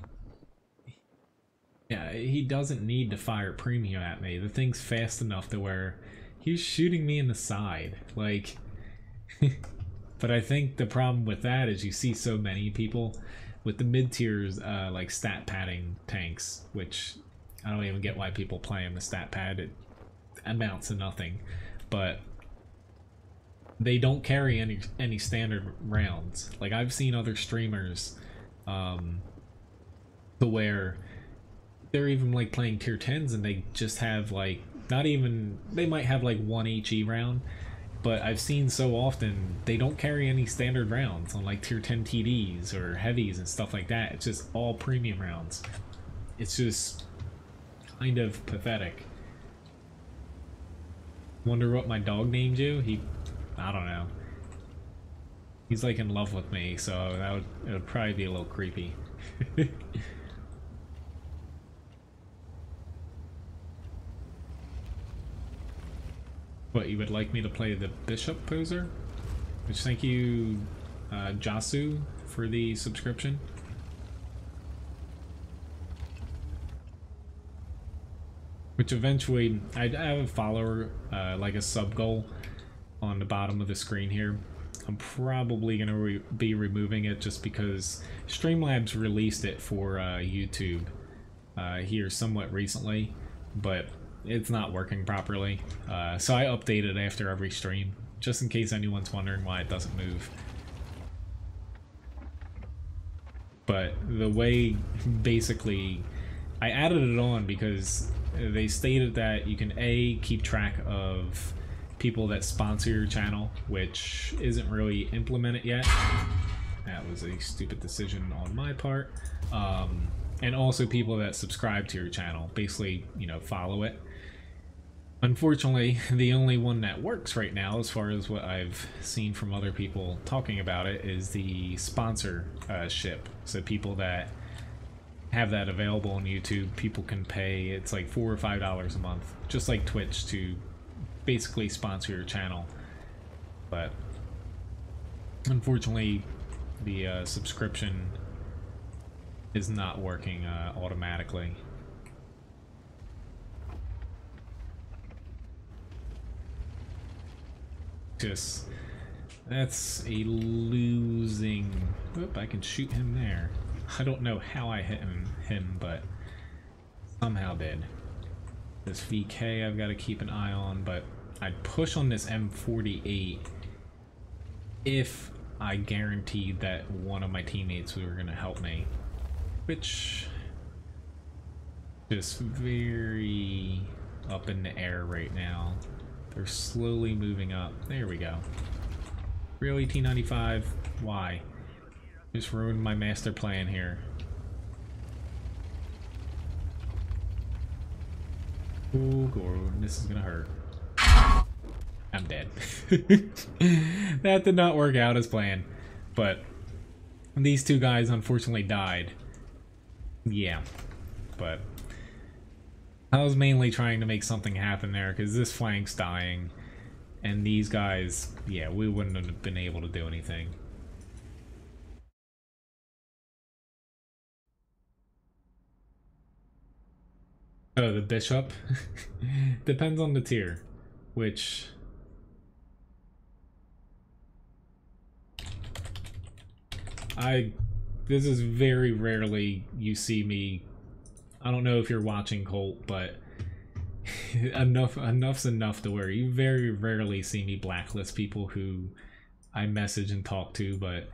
Yeah, he doesn't need to fire premium at me. The thing's fast enough to where He's shooting me in the side, like. But I think the problem with that is you see so many people with the mid tiers, like stat padding tanks, which I don't even get why people play in the stat pad. It amounts to nothing, but they don't carry any standard rounds. Like I've seen other streamers, to where they're even like playing tier 10s and they just have like not even, they might have like one HE round, but I've seen so often they don't carry any standard rounds on like tier 10 TDs or heavies and stuff like that. It's just all premium rounds. It's just kind of pathetic. Wonder what my dog named you? I don't know. He's like in love with me, so it would probably be a little creepy. What, you would like me to play the Bishop Poser? Which, thank you, Jasu, for the subscription. Which eventually, I have a follower, like a sub goal on the bottom of the screen here. I'm probably going to be removing it just because Streamlabs released it for YouTube here somewhat recently, but it's not working properly. So I update it after every stream, just in case anyone's wondering why it doesn't move. But the way, basically, I added it on because they stated that you can A, keep track of people that sponsor your channel, which isn't really implemented yet. That was a stupid decision on my part. And also people that subscribe to your channel, basically, you know, follow it. Unfortunately, the only one that works right now, as far as what I've seen from other people talking about it, is the sponsorship. So people that have that available on YouTube, people can pay, it's like $4 or $5 a month, just like Twitch, to basically sponsor your channel. But unfortunately, the subscription is not working automatically. Just, that's a losing. Oop, I can shoot him there. I don't know how I hit him, but somehow did. This VK I've got to keep an eye on, but I'd push on this M48 if I guaranteed that one of my teammates were going to help me, which just very up in the air right now. They're slowly moving up. There we go. Really, T95? Why? Just ruined my master plan here. Oh, Gordon, this is gonna hurt. I'm dead. That did not work out as planned. But these two guys unfortunately died. Yeah. But I was mainly trying to make something happen there because this flank's dying. And these guys, yeah, we wouldn't have been able to do anything. Oh, the Bishop? Depends on the tier, which... This is very rarely you see me... I don't know if you're watching Colt, but enough's enough to where you very rarely see me blacklist people who I message and talk to, but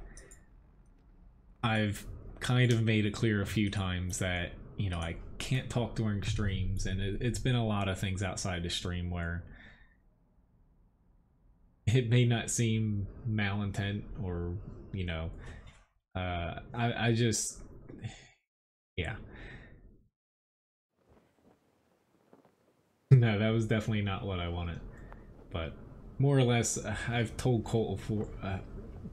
I've kind of made it clear a few times that, you know, I can't talk during streams, and it's been a lot of things outside the stream where it may not seem malintent or, you know, I just, yeah. No, that was definitely not what I wanted. But more or less, I've told Colt for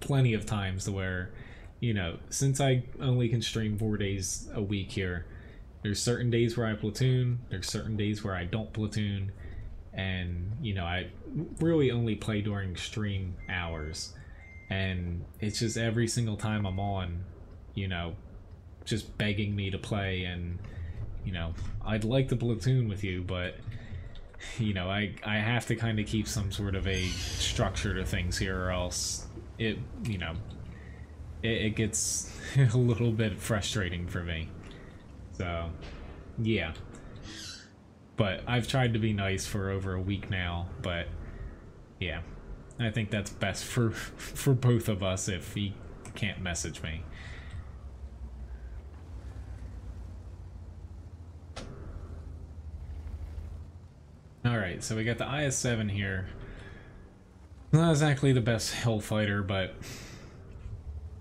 plenty of times to where, you know, since I only can stream 4 days a week here, there's certain days where I platoon, there's certain days where I don't platoon, and, you know, I really only play during stream hours. And it's just every single time I'm on, you know, just begging me to play, and, you know, I'd like to platoon with you, but you know, I have to kind of keep some sort of a structure to things here, or else it, you know, it gets a little bit frustrating for me. So, yeah. But I've tried to be nice for over a week now, but yeah. I think that's best for both of us if he can't message me. Alright, so we got the IS-7 here. Not exactly the best hill fighter, but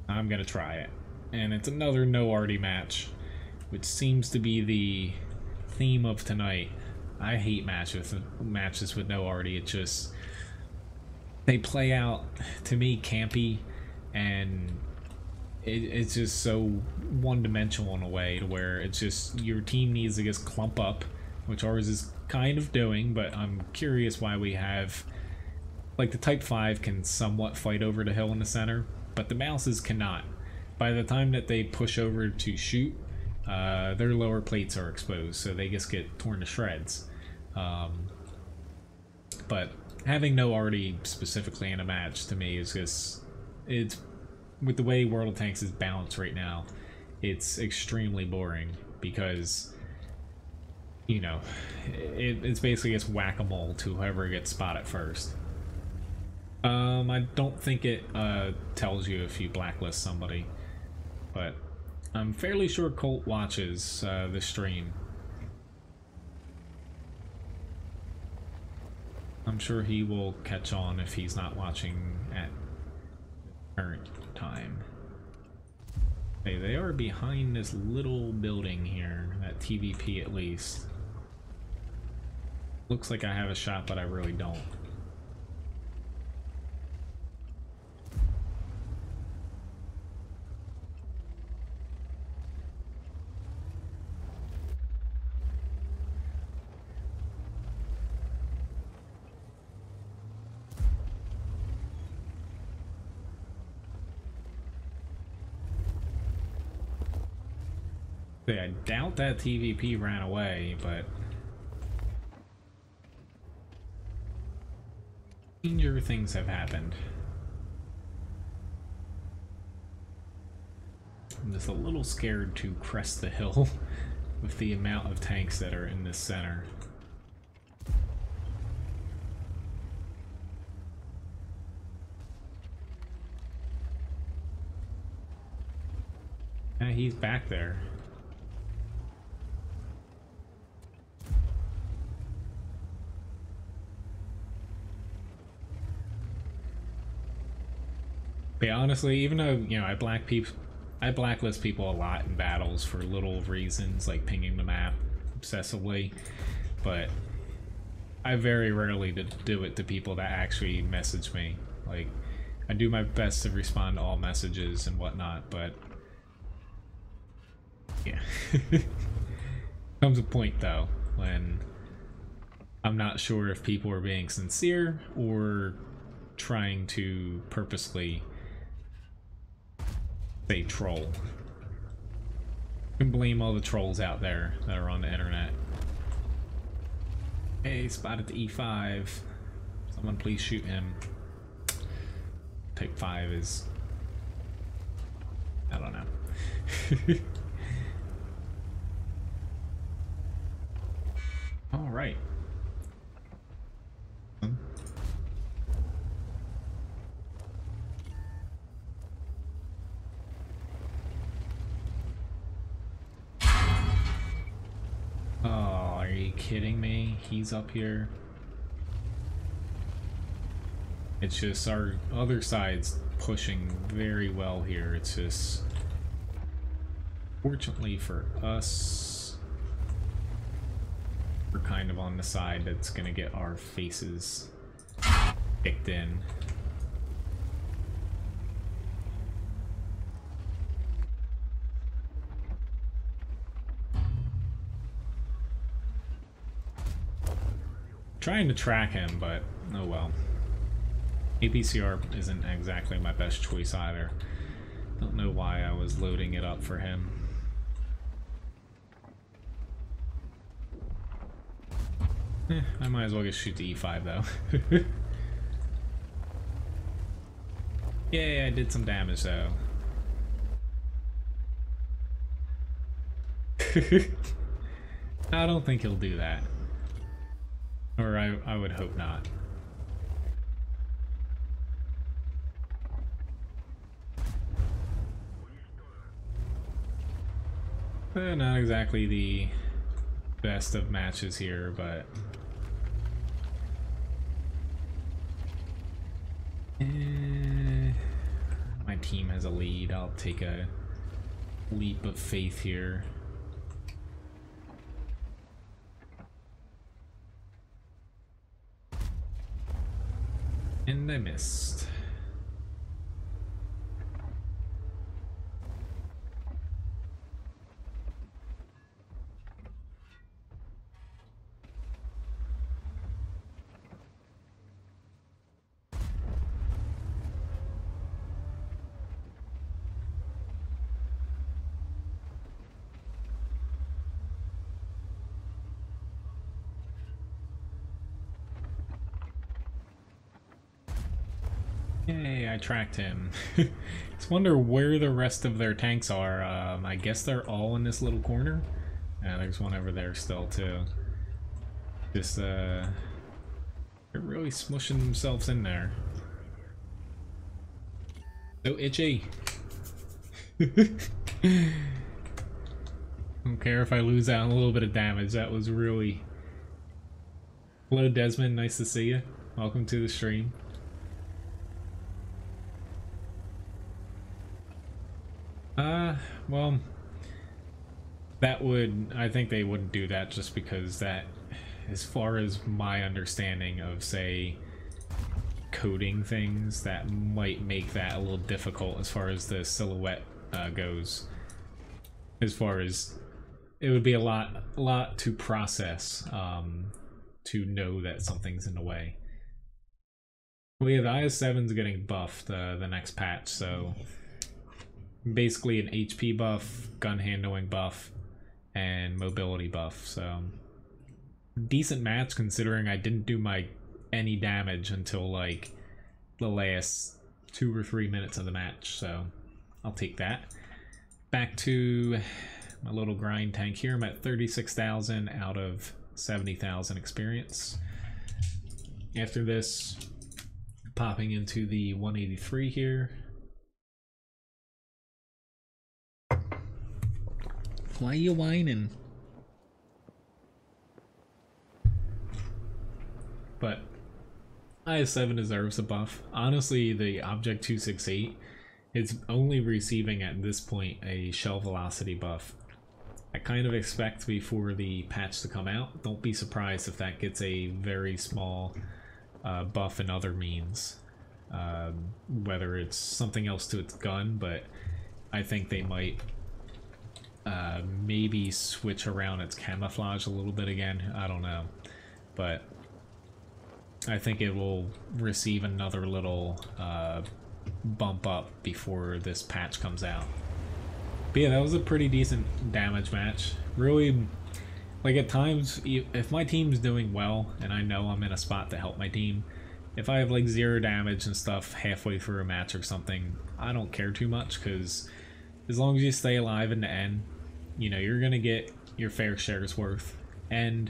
I'm gonna try it. And it's another no arty match, which seems to be the theme of tonight. I hate matches with no arty. It just, they play out, to me, campy, and it's just so one-dimensional in a way, to where it's just your team needs to just clump up, which ours is kind of doing, but I'm curious why we have, like, the Type 5 can somewhat fight over the hill in the center, but the Mouses cannot. By the time that they push over to shoot, their lower plates are exposed, so they just get torn to shreds. But having no arty specifically in a match, to me, is just, it's, with the way World of Tanks is balanced right now, it's extremely boring, because, you know, it's basically just whack-a-mole to whoever gets spotted first. I don't think it tells you if you blacklist somebody, but I'm fairly sure Colt watches the stream. I'm sure he will catch on if he's not watching at the current time. Hey, they are behind this little building here, that TVP at least. Looks like I have a shot, but I really don't. I doubt that TVP ran away, but stranger things have happened. I'm just a little scared to crest the hill with the amount of tanks that are in this center. Yeah, he's back there. But yeah, honestly, even though, you know, I blacklist people a lot in battles for little reasons, like pinging the map obsessively, but I very rarely do it to people that actually message me. Like, I do my best to respond to all messages and whatnot, but yeah. Comes a point, though, when I'm not sure if people are being sincere or trying to purposely say troll. You can blame all the trolls out there that are on the internet. Hey, spotted the E5. Someone please shoot him. Type 5 is, I don't know. All right. Oh, are you kidding me? He's up here. It's just our other side's pushing very well here. It's just, fortunately for us, we're kind of on the side that's gonna get our faces kicked in. Trying to track him, but oh well. APCR isn't exactly my best choice either. Don't know why I was loading it up for him. I might as well just shoot the E5 though. Yay, I did some damage though. I don't think he'll do that. Or I would hope not. Not exactly the best of matches here, but my team has a lead. I'll take a leap of faith here. And I missed. Yay, I tracked him. Just wonder where the rest of their tanks are. I guess they're all in this little corner. Yeah, there's one over there still too. Just they're really smushing themselves in there. So itchy. Don't care if I lose out on a little bit of damage. That was really... Hello Desmond, nice to see you. Welcome to the stream. Well, that would, I think they wouldn't do that just because that, as far as my understanding of, say, coding things, that might make that a little difficult as far as the silhouette goes. As far as, it would be a lot to process, to know that something's in the way. Well, yeah, the IS-7's getting buffed the next patch, so... basically an HP buff, gun handling buff, and mobility buff, so decent match considering I didn't do any damage until like the last 2 or 3 minutes of the match, so I'll take that. Back to my little grind tank here. I'm at 36,000 out of 70,000 experience. After this, popping into the 183 here. Why are you whining? But IS-7 deserves a buff. Honestly, the Object 268 is only receiving at this point a shell velocity buff. I kind of expect before the patch to come out. Don't be surprised if that gets a very small buff in other means. Whether it's something else to its gun, but I think they might maybe switch around its camouflage a little bit again. I don't know, but I think it will receive another little bump up before this patch comes out. But yeah, that was a pretty decent damage match. Really, like at times, if my team's doing well and I know I'm in a spot to help my team, if I have like 0 damage and stuff halfway through a match or something, I don't care too much, because as long as you stay alive in the end, you know, you're gonna get your fair share's worth. And,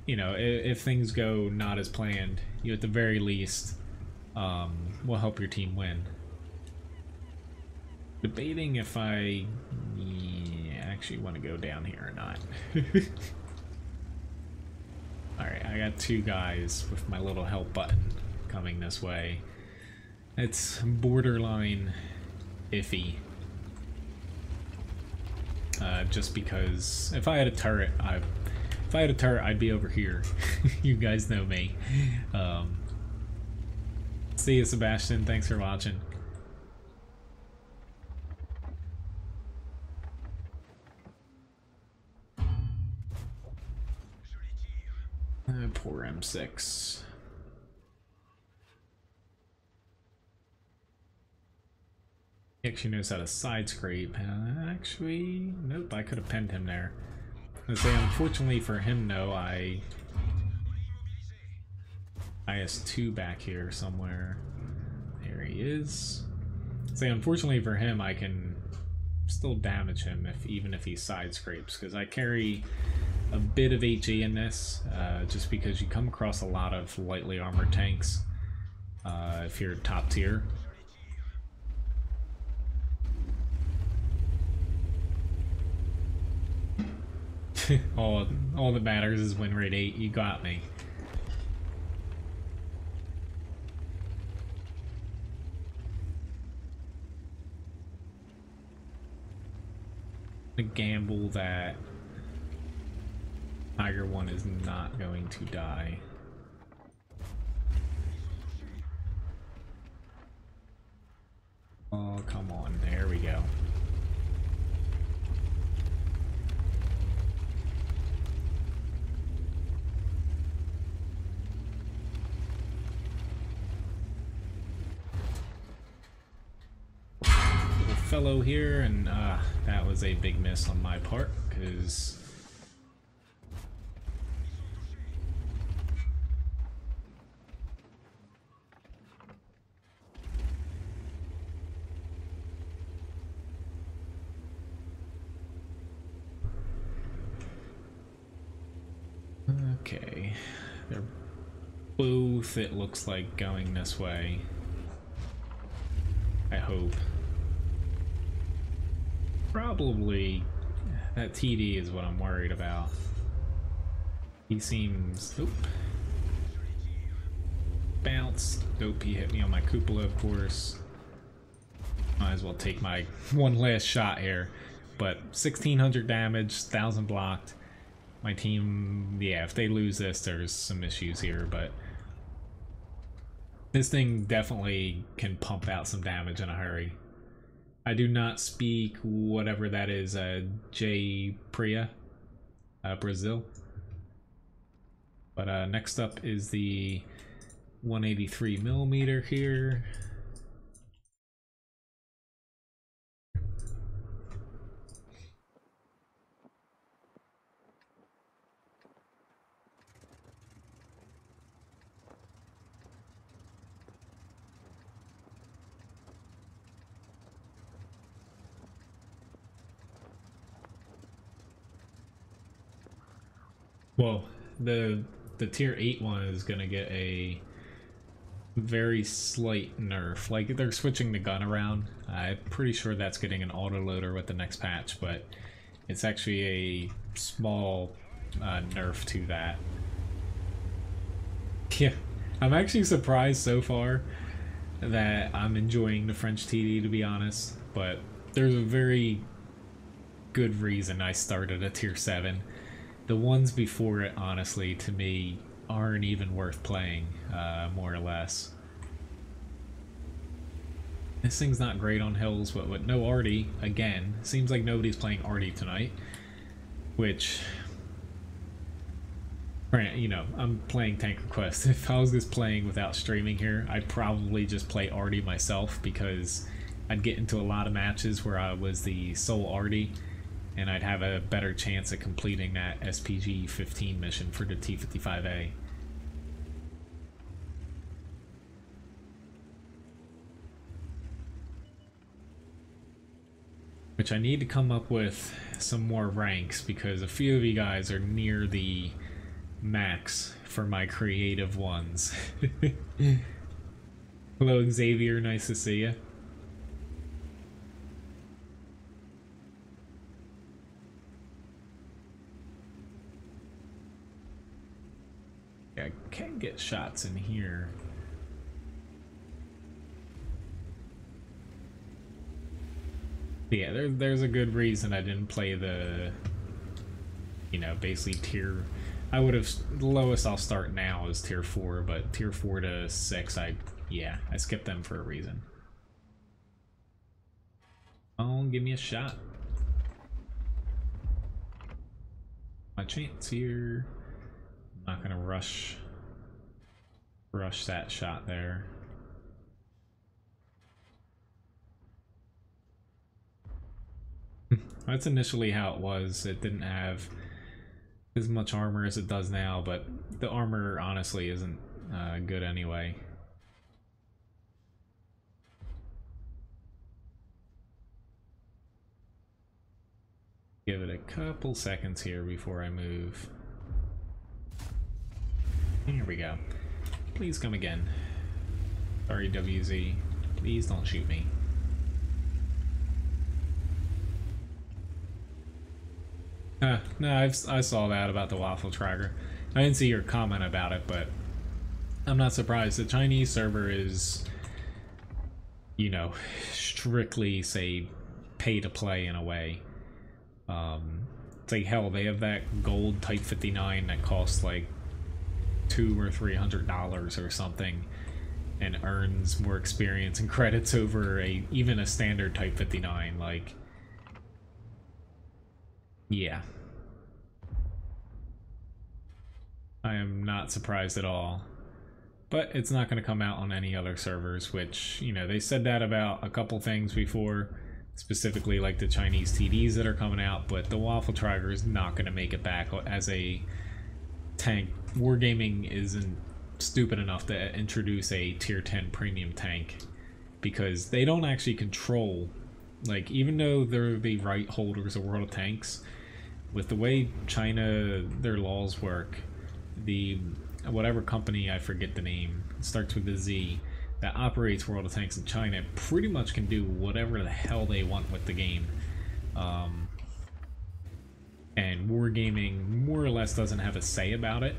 you know, if things go not as planned, you at the very least will help your team win. Debating if I actually want to go down here or not. Alright, I got 2 guys with my little help button coming this way. It's borderline iffy. Just because if I had a turret, I'd be over here. You guys know me. See you, Sebastian. Thanks for watching. Poor M6. He actually knows how to side scrape. Actually, nope, I could have pinned him there. I say, unfortunately for him, though, I IS-2 back here somewhere. There he is. See, unfortunately for him, I can still damage him even if he side scrapes, because I carry a bit of HE in this, just because you come across a lot of lightly armored tanks if you're top tier. all that matters is win rate 8. You got me. A gamble that Tiger 1 is not going to die. Oh, come on. There we go. Little fellow here, and that was a big miss on my part, because okay, they're both, it looks like, going this way. I hope. Probably that TD is what I'm worried about. He seems... Oop. Bounce. Nope, he hit me on my cupola, of course. Might as well take my one last shot here. But 1600 damage, 1000 blocked. My team, yeah, if they lose this, there's some issues here, but this thing definitely can pump out some damage in a hurry. I do not speak whatever that is, J Priya, Brazil. But next up is the 183mm here. Well, the tier 8 one is gonna get a very slight nerf. Like, they're switching the gun around. I'm pretty sure that's getting an autoloader with the next patch, but it's actually a small nerf to that. Yeah, I'm actually surprised so far that I'm enjoying the French TD, to be honest, but there's a very good reason I started at tier 7. The ones before it, honestly, to me, aren't even worth playing, more or less. This thing's not great on hills, but with no Arty, again, seems like nobody's playing Arty tonight, which, you know, I'm playing Tank Request. If I was just playing without streaming here, I'd probably just play Arty myself, because I'd get into a lot of matches where I was the sole Arty, and I'd have a better chance at completing that SPG 15 mission for the T-55A. Which I need to come up with some more ranks, because a few of you guys are near the max for my creative ones. Hello Xavier, nice to see you. I can get shots in here. Yeah, there's a good reason I didn't play the, you know, basically tier... I would have... The lowest I'll start now is tier 4, but tier 4 to 6, I skipped them for a reason. Oh, give me a shot. My chance here... Not gonna rush that shot there. That's initially how it was. It didn't have as much armor as it does now, but the armor honestly isn't good anyway. Give it a couple seconds here before I move. Here we go. Please come again. Sorry, WZ. Please don't shoot me. No, I saw that about the waffle tracker. I didn't see your comment about it, but I'm not surprised. The Chinese server is, you know, strictly, say, pay to play in a way. It's like, hell, they have that gold Type 59 that costs like $200 or $300 or something, and earns more experience and credits over even a standard Type 59. Like, yeah. I am not surprised at all. But it's not going to come out on any other servers, which, you know, they said that about a couple things before, specifically like the Chinese TDs that are coming out, but the Waffle Tracker is not going to make it back as a tank. Wargaming isn't stupid enough to introduce a tier 10 premium tank, because they don't actually control, like, even though they're the right holders of World of Tanks, with the way China, their laws work, the whatever company, I forget the name, it starts with a Z, that operates World of Tanks in China pretty much can do whatever the hell they want with the game. And Wargaming more or less doesn't have a say about it.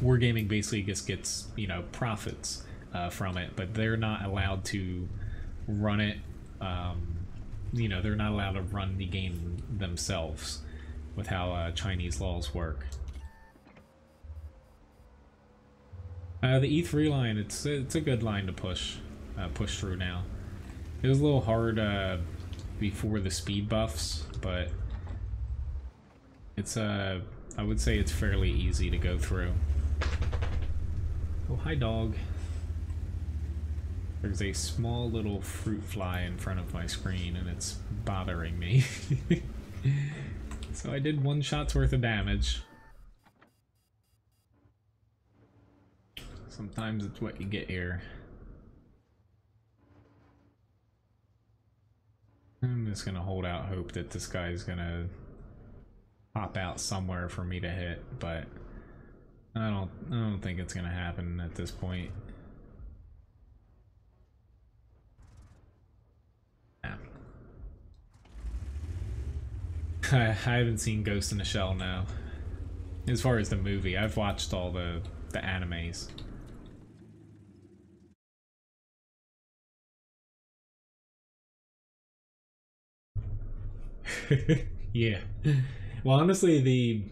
Wargaming basically just gets, you know, profits from it, but they're not allowed to run it. You know, they're not allowed to run the game themselves with how Chinese laws work. The E3 line, it's a good line to push through now. It was a little hard before the speed buffs, but it's I would say it's fairly easy to go through. Oh, hi dog. There's a small little fruit fly in front of my screen and it's bothering me. So I did 1 shot's worth of damage. Sometimes it's what you get here. I'm just gonna hold out hope that this guy's gonna pop out somewhere for me to hit, but I don't think it's gonna happen at this point. Yeah. I haven't seen Ghost in the Shell now. As far as the movie, I've watched all the animes. Yeah. Well, honestly,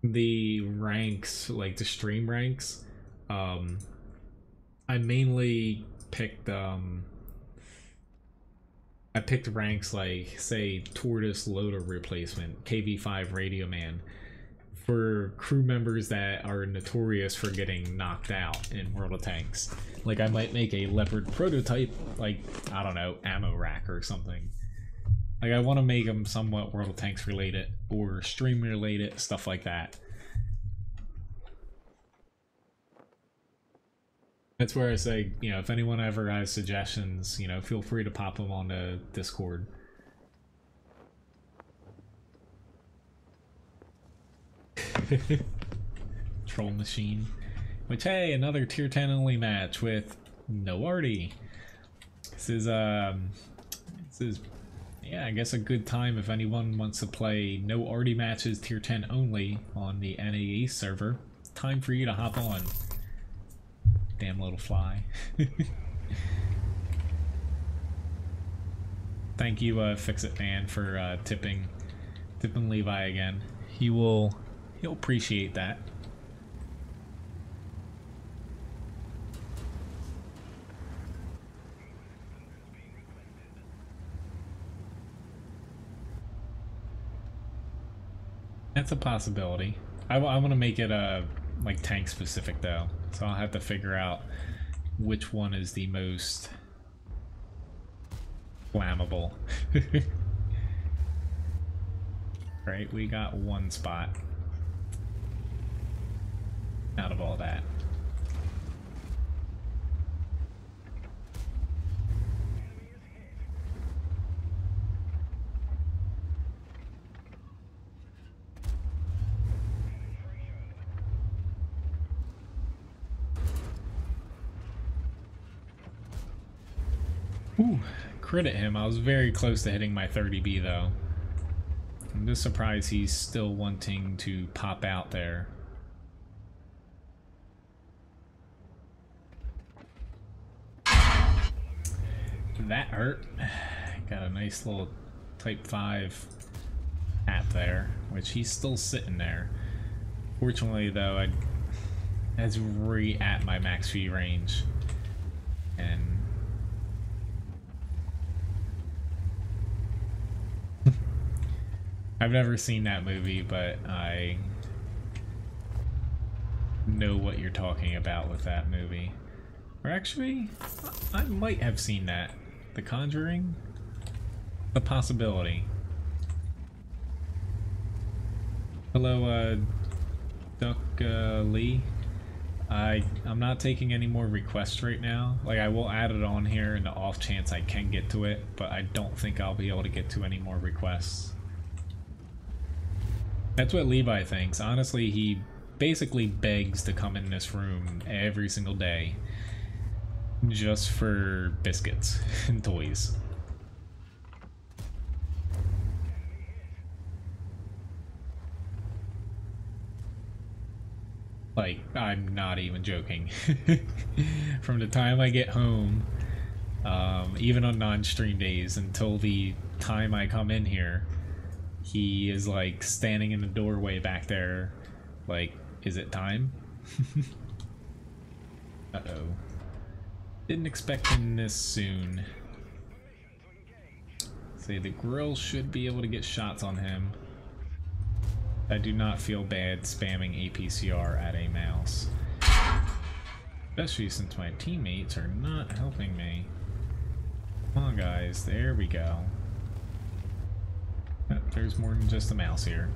the ranks, like the stream ranks, I mainly picked I picked ranks like, say, Tortoise Loader Replacement, KV5 Radio Man, for crew members that are notorious for getting knocked out in World of Tanks. Like, I might make a Leopard prototype, like, I don't know, ammo rack or something. Like, I want to make them somewhat World of Tanks related, or stream related, stuff like that. That's where I say, you know, if anyone ever has suggestions, you know, feel free to pop them on the Discord. Troll Machine. Which, hey, another tier 10 only match with no Artie. This is, yeah, I guess a good time if anyone wants to play no Artie matches tier 10 only on the NAE server. Time for you to hop on. Damn little fly. Thank you, Fix It Man, for tipping Levi again. He'll appreciate that. That's a possibility. I want to make it like tank specific though, so I'll have to figure out which one is the most flammable. Right, we got 1 spot. of all that. Ooh, credit him. I was very close to hitting my 30B though. I'm just surprised he's still wanting to pop out there. That hurt. Got a nice little Type 5 tap there, which he's still sitting there. Fortunately though, that's right at my max V range. And I've never seen that movie, but I know what you're talking about with that movie. Or actually, I might have seen that. The Conjuring? A possibility. Hello, Duck Lee. I'm not taking any more requests right now. Like, I will add it on here in the off chance I can get to it, but I don't think I'll be able to get to any more requests. That's what Levi thinks. Honestly, he basically begs to come in this room every single day just for biscuits and toys. Like, I'm not even joking. From the time I get home, even on non-stream days, until the time I come in here, he is like standing in the doorway back there, like, is it time? Uh-oh. Didn't expect him this soon. Say the grill should be able to get shots on him. I do not feel bad spamming APCR at a mouse. Especially since my teammates are not helping me. Come on guys, there we go. There's more than just a mouse here.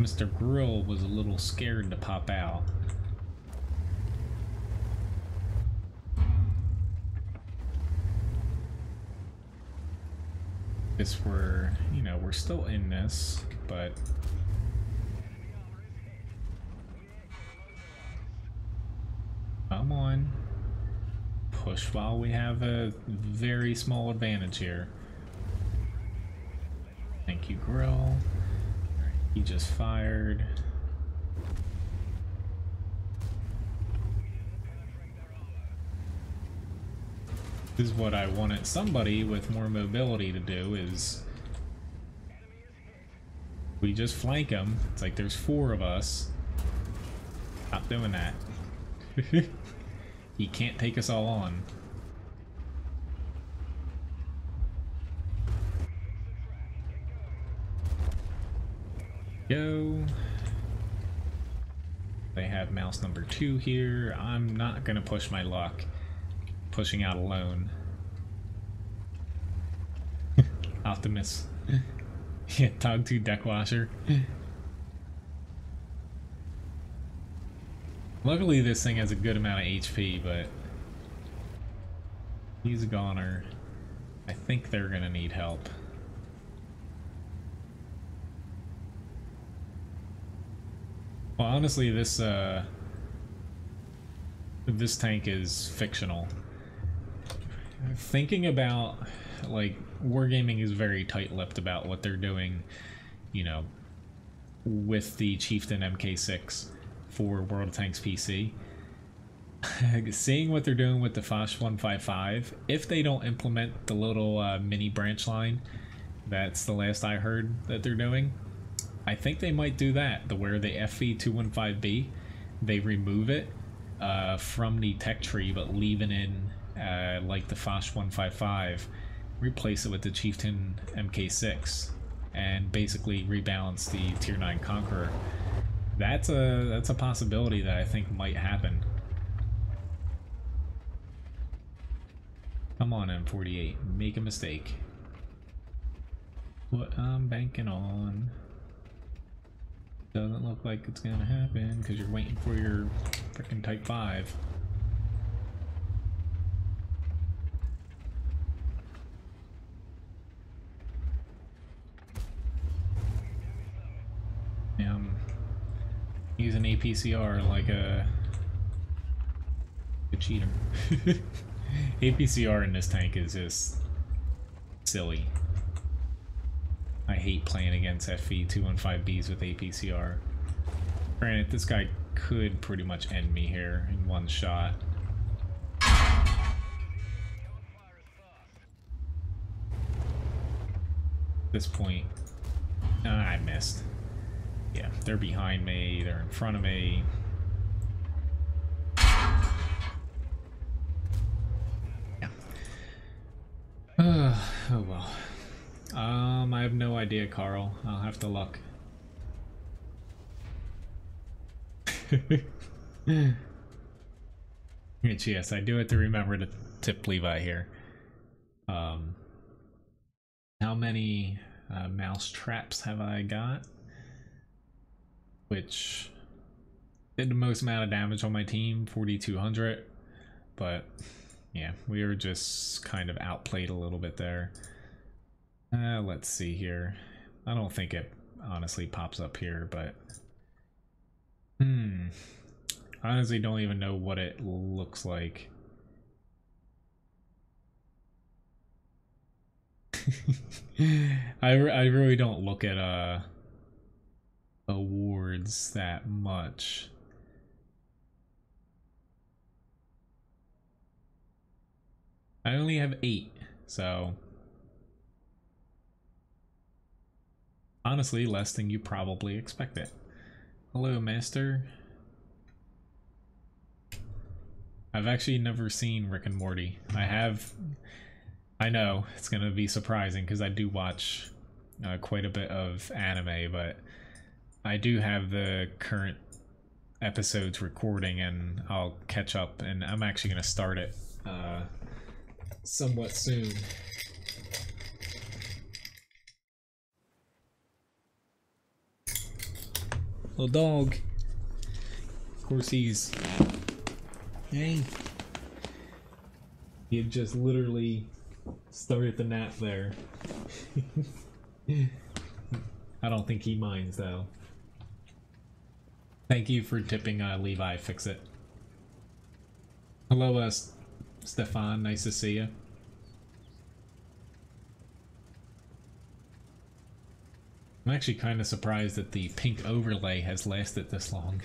Mr. Grill was a little scared to pop out. Guess we're, you know, we're still in this, but come on. Push while we have a very small advantage here. Thank you, Grill. He just fired. This is what I wanted somebody with more mobility to do, is we just flank him. It's like there's 4 of us. Stop doing that. He can't take us all on. Go. They have mouse number 2 here. I'm not gonna push my luck pushing out alone. Optimus. Yeah, Tog 2 deck washer. Luckily this thing has a good amount of HP, but he's a goner. I think they're gonna need help. Well, honestly, this tank is fictional. Thinking about, like, Wargaming is very tight-lipped about what they're doing, you know, with the Chieftain MK6 for World of Tanks PC. Seeing what they're doing with the Foch 155, if they don't implement the little mini branch line, that's the last I heard that they're doing, I think they might do that, the where the FV215B, they remove it from the tech tree, but leave it in like the Foch 155, replace it with the Chieftain MK6, and basically rebalance the Tier 9 Conqueror. That's a possibility that I think might happen. Come on, M48, make a mistake. what I'm banking on. Doesn't look like it's gonna happen because you're waiting for your freaking Type 5. Yeah, I'm using APCR like a cheater. APCR in this tank is just silly. I hate playing against FV215Bs with APCR. Granted, this guy could pretty much end me here in one shot. At this point, I missed. Yeah, they're behind me, they're in front of me. Yeah. Oh well. I have no idea, Carl. I'll have to look. Yes, I do have to remember to tip Levi here. How many mouse traps have I got? Which did the most amount of damage on my team, 4,200. But yeah, we were just kind of outplayed a little bit there. Let's see here. I don't think it honestly pops up here, but I honestly don't even know what it looks like. I really don't look at awards that much. I only have 8, so honestly, less than you probably expected. Hello, Master. I've actually never seen Rick and Morty. I know, it's gonna be surprising because I do watch quite a bit of anime, but I do have the current episodes recording and I'll catch up, and I'm actually gonna start it somewhat soon. Little dog. Of course he's... Hey. He had just literally started the nap there. I don't think he minds though. Thank you for tipping Levi, fix it. Hello Stefan, nice to see you. I'm actually kind of surprised that the pink overlay has lasted this long.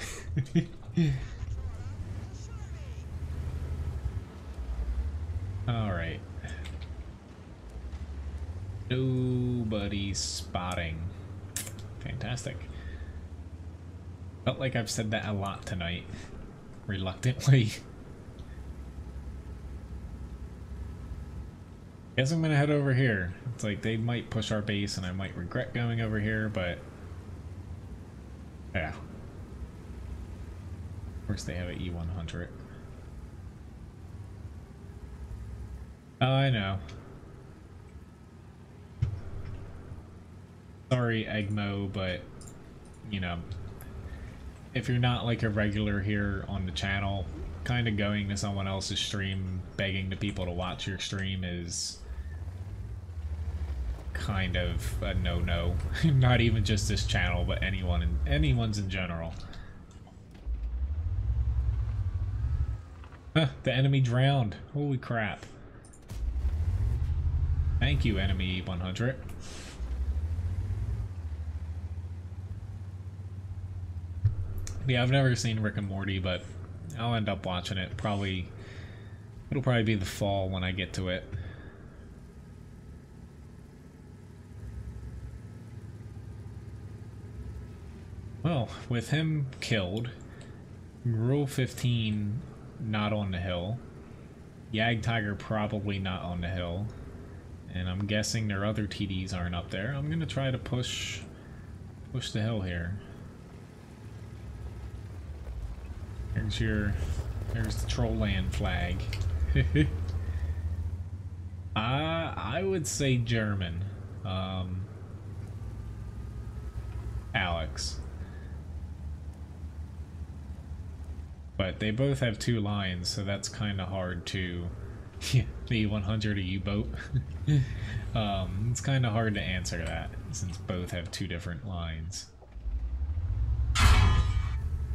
Alright. Nobody's spotting. Fantastic. Felt like I've said that a lot tonight. Reluctantly. Guess I'm gonna head over here. It's like they might push our base and I might regret going over here, but yeah. Of course they have an E100. Oh, I know. Sorry, Egmo, but you know, if you're not like a regular here on the channel, kind of going to someone else's stream, begging the people to watch your stream is kind of a no-no. Not even just this channel, but anyone's in general. Huh, the enemy drowned. Holy crap. Thank you, enemy 100. Yeah, I've never seen Rick and Morty, but I'll end up watching it. It'll probably be the fall when I get to it. Well, with him killed, Rule 15 not on the hill, Yag Tiger probably not on the hill, and I'm guessing their other TDs aren't up there. I'm gonna try to push the hill here. There's the troll land flag. I would say German. Alex. But they both have 2 lines, so that's kind of hard to... the 100 a U-boat. It's kind of hard to answer that, since both have 2 different lines.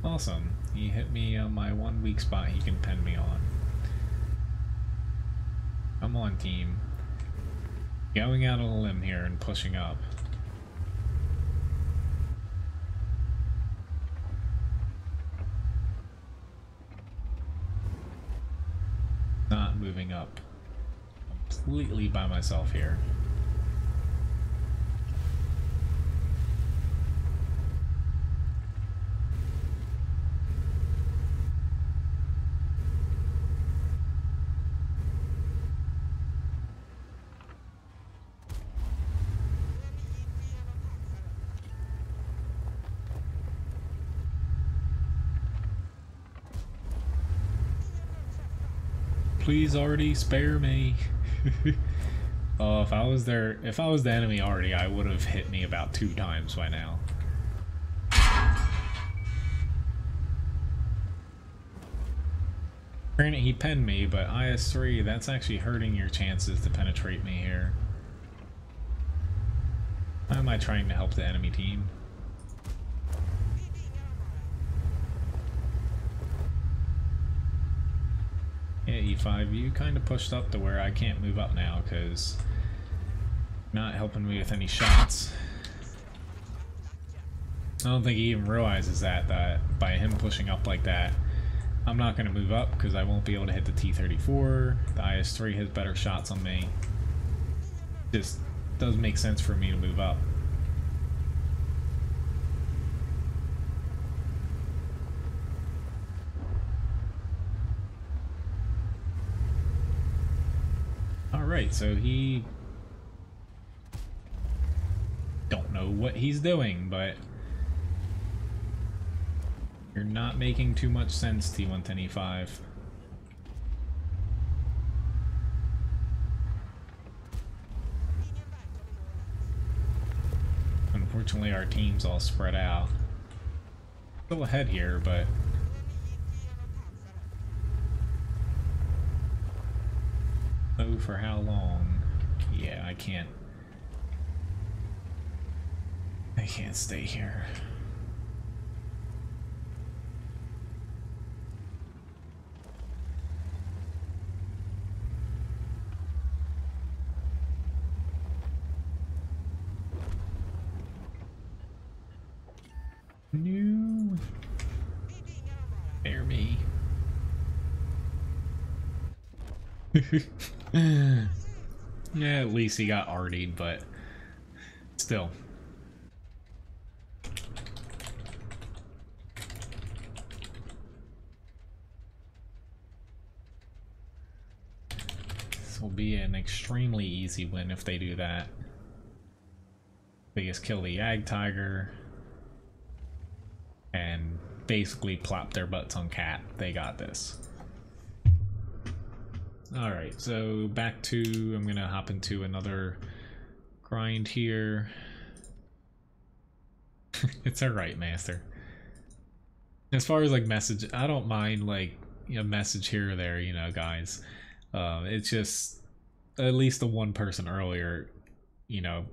Awesome. He hit me on my one weak spot he can pen me on. Come on, team. Going out on a limb here and pushing up. Not moving up. Completely by myself here. Please already spare me. Oh, if I was the enemy already, I would have hit me about 2 times by now. Granted, he penned me, but IS-3, that's actually hurting your chances to penetrate me here. Why am I trying to help the enemy team? Yeah, E5, you kind of pushed up to where I can't move up now because not helping me with any shots. I don't think he even realizes that by him pushing up like that, I'm not going to move up because I won't be able to hit the T-34. The IS-3 has better shots on me. Just doesn't make sense for me to move up. Alright, so he... don't know what he's doing, but... you're not making too much sense, T-110E5. Unfortunately, our team's all spread out. Still ahead here, but... oh, for how long? Yeah, I can't stay here. No. Spare me. Yeah, at least he got artied, but still. This will be an extremely easy win if they do that. They just kill the Yag Tiger and basically plop their butts on Cat. They got this. Alright, so back to, I'm gonna hop into another grind here. It's alright, Master. As far as like message, I don't mind like, you know, message here or there, you know, guys. It's just, at least the one person earlier, you know,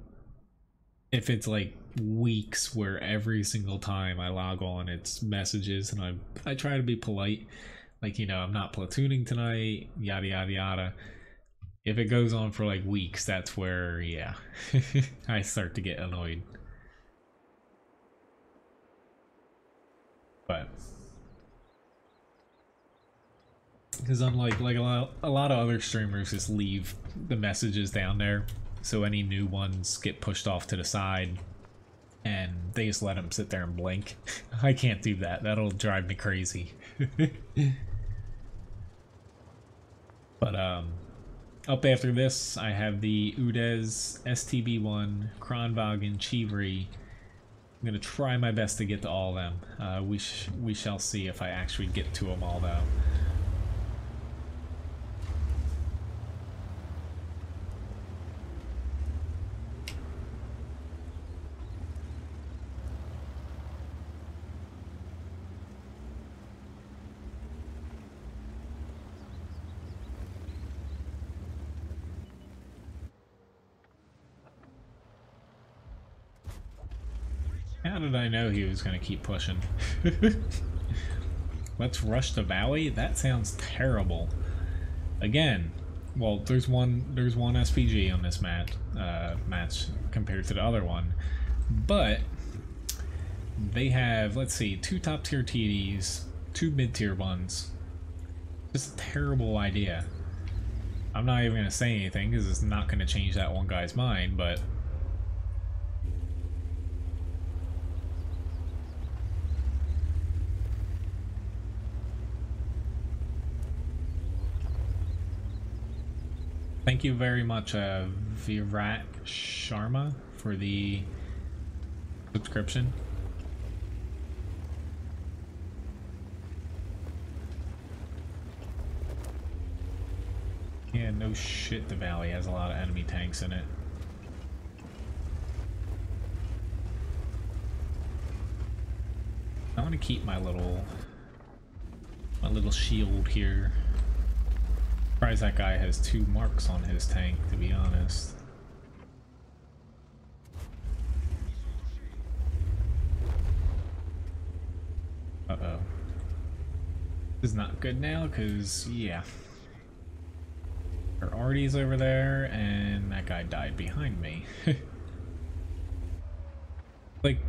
if it's like weeks where every single time I log on it's messages and I try to be polite. Like, you know, I'm not platooning tonight, yada yada yada. If it goes on for like weeks, that's where, yeah, I start to get annoyed. But because unlike like a lot of other streamers just leave the messages down there, so any new ones get pushed off to the side and they just let them sit there and blink. I can't do that. That'll drive me crazy. But up after this, I have the Udez, STB1, Kronwagen, Chivri. I'm gonna try my best to get to all of them. We shall see if I actually get to them all, though. How did I know he was going to keep pushing? Let's rush the valley? That sounds terrible. Again, well, there's one SPG on this match compared to the other one, but they have, let's see, 2 top tier TDs, 2 mid tier ones. Just a terrible idea. I'm not even gonna say anything because it's not gonna change that one guy's mind, but thank you very much, Virat Sharma, for the subscription. Yeah, no shit, the valley has a lot of enemy tanks in it. I want to keep my little shield here. Surprised that guy has 2 marks on his tank, to be honest. Uh-oh. This is not good now, because, yeah. Our Artie's over there, and that guy died behind me. Like,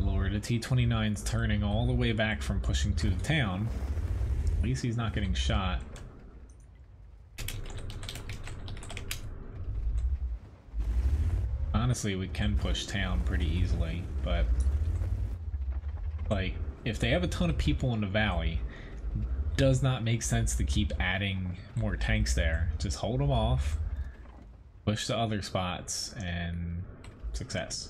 Lord, the T-29's turning all the way back from pushing to the town. At least he's not getting shot. Honestly, we can push town pretty easily, but like, if they have a ton of people in the valley, does not make sense to keep adding more tanks there. Just hold them off, push to other spots, and success.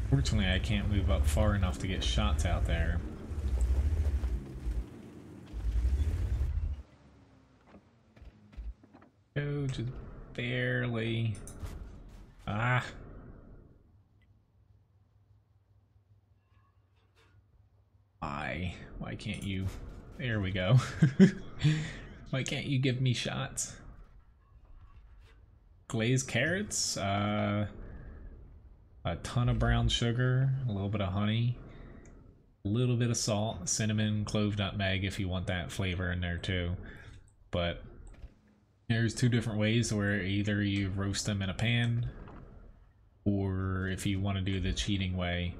Fortunately, I can't move up far enough to get shots out there. Oh, just barely. Ah. Why can't you? There we go. Why can't you give me shots? Glazed carrots, a ton of brown sugar, a little bit of honey, a little bit of salt, cinnamon, clove, nutmeg if you want that flavor in there too. But there's 2 different ways where either you roast them in a pan, or if you want to do the cheating way,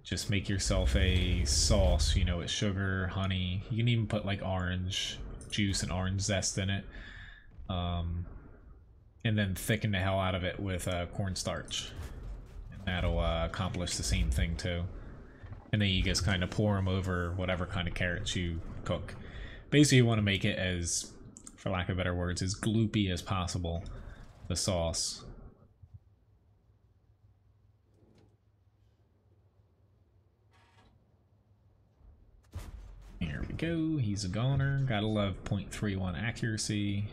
just make yourself a sauce, you know, with sugar, honey. You can even put like orange juice and orange zest in it. And then thicken the hell out of it with cornstarch. And that'll accomplish the same thing too. And then you just kind of pour them over whatever kind of carrots you cook. Basically, you want to make it as, for lack of better words, as gloopy as possible, the sauce. Here we go, he's a goner. Gotta love 0.31 accuracy.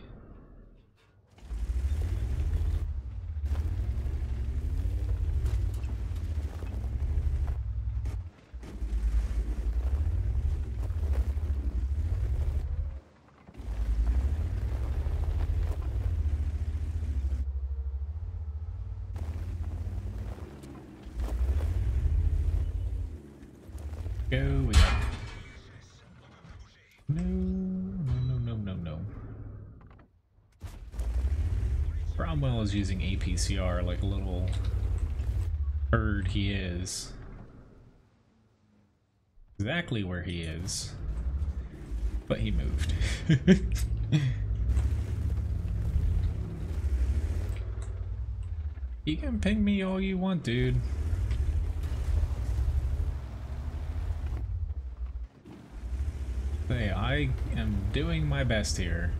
Go, we got... No. Cromwell is using APCR like a little bird he is. Exactly where he is. But he moved. You can ping me all you want, dude. Hey, I am doing my best here.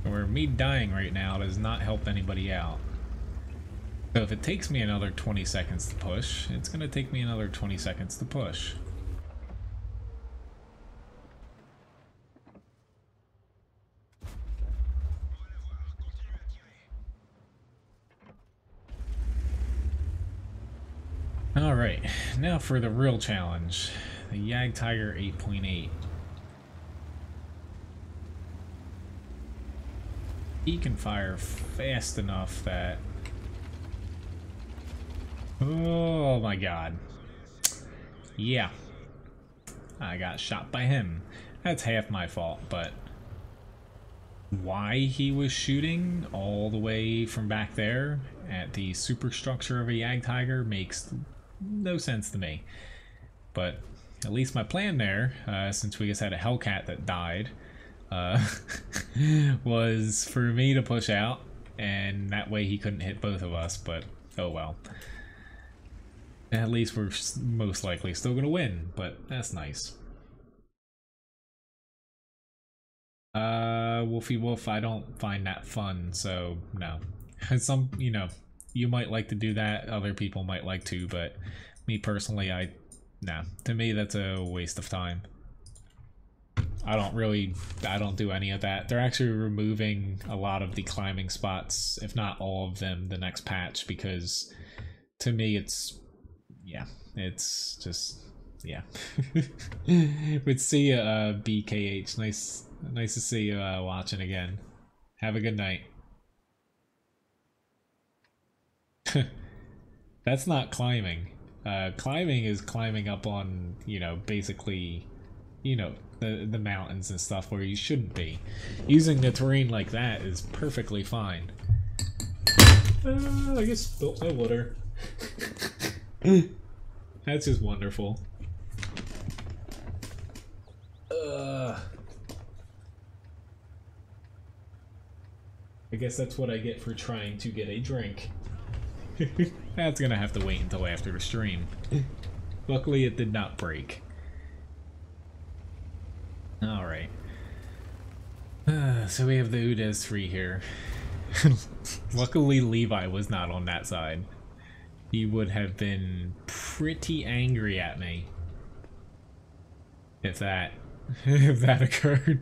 Where me dying right now does not help anybody out. So if it takes me another 20 seconds to push, it's gonna take me another 20 seconds to push. Alright, now for the real challenge. The Yag Tiger 8.8. He can fire fast enough that... Oh my god. Yeah. I got shot by him. That's half my fault, but... Why he was shooting all the way from back there at the superstructure of a Yag Tiger makes no sense to me. But at least my plan there, since we just had a Hellcat that died, was for me to push out, and that way he couldn't hit both of us, but oh well. At least we're most likely still going to win, but that's nice. Wolfie Wolf, I don't find that fun, so no. Some, you know, you might like to do that, other people might like to, but me personally, nah. To me, that's a waste of time. I don't do any of that. They're actually removing a lot of the climbing spots, if not all of them, the next patch, because to me it's, yeah, it's just, yeah. But see ya, BKH, nice to see you watching again. Have a good night. That's not climbing. Climbing is climbing up on, you know, basically, you know, the mountains and stuff where you shouldn't be. Using the terrain like that is perfectly fine. I just spilled my water. That's just wonderful. I guess that's what I get for trying to get a drink. That's gonna have to wait until after the stream. Luckily it did not break. Alright. So we have the Udez 3 here. Luckily Levi was not on that side. He would have been pretty angry at me if that occurred.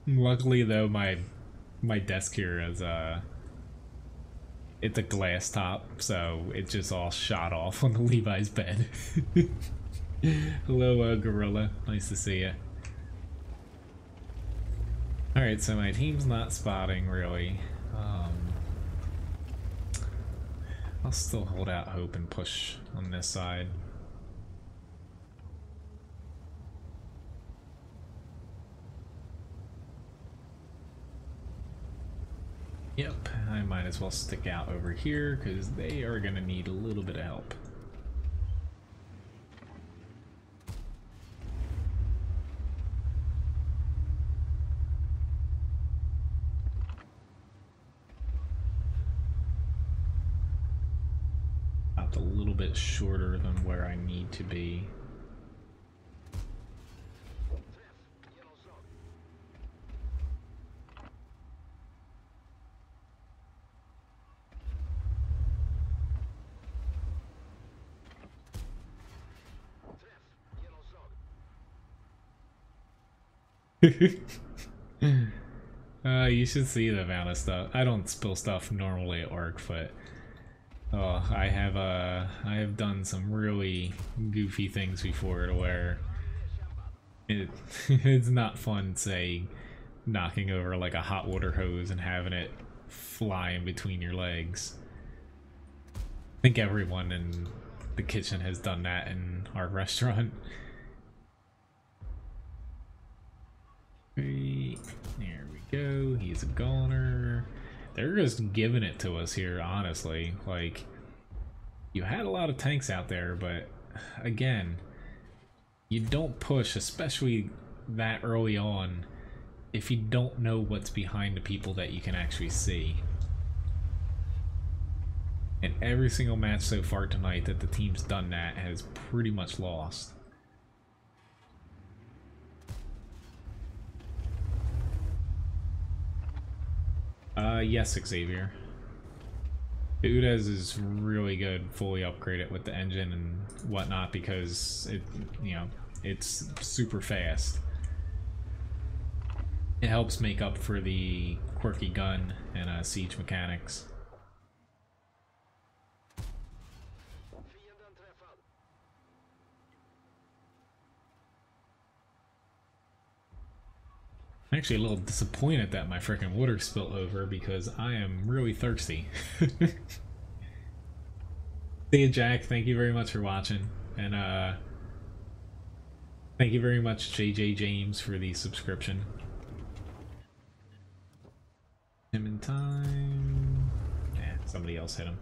Luckily though, my desk here is it's a glass top, so it just all shot off on the Levi's bed. Hello, Gorilla. Nice to see you. Alright, so my team's not spotting, really. I'll still hold out hope and push on this side. Yep, I might as well stick out over here because they are going to need a little bit of help. About a little bit shorter than where I need to be. You should see the amount of stuff. I don't spill stuff normally at work, but oh, I have done some really goofy things before to where it's not fun, say, knocking over like a hot water hose and having it fly in between your legs. I think everyone in the kitchen has done that in our restaurant. There we go. He's a goner. They're just giving it to us here, honestly. Like, you had a lot of tanks out there, but again, you don't push, especially that early on, if you don't know what's behind the people that you can actually see. And every single match so far tonight that the team's done that has pretty much lost. Yes, Xavier. The Udez is really good, fully upgraded with the engine and whatnot, because it, you know, it's super fast. It helps make up for the quirky gun and siege mechanics. I'm actually a little disappointed that my freaking water spilled over because I am really thirsty. See you, Jack. Thank you very much for watching. And thank you very much, JJ James, for the subscription. Him in time. Yeah, somebody else hit him.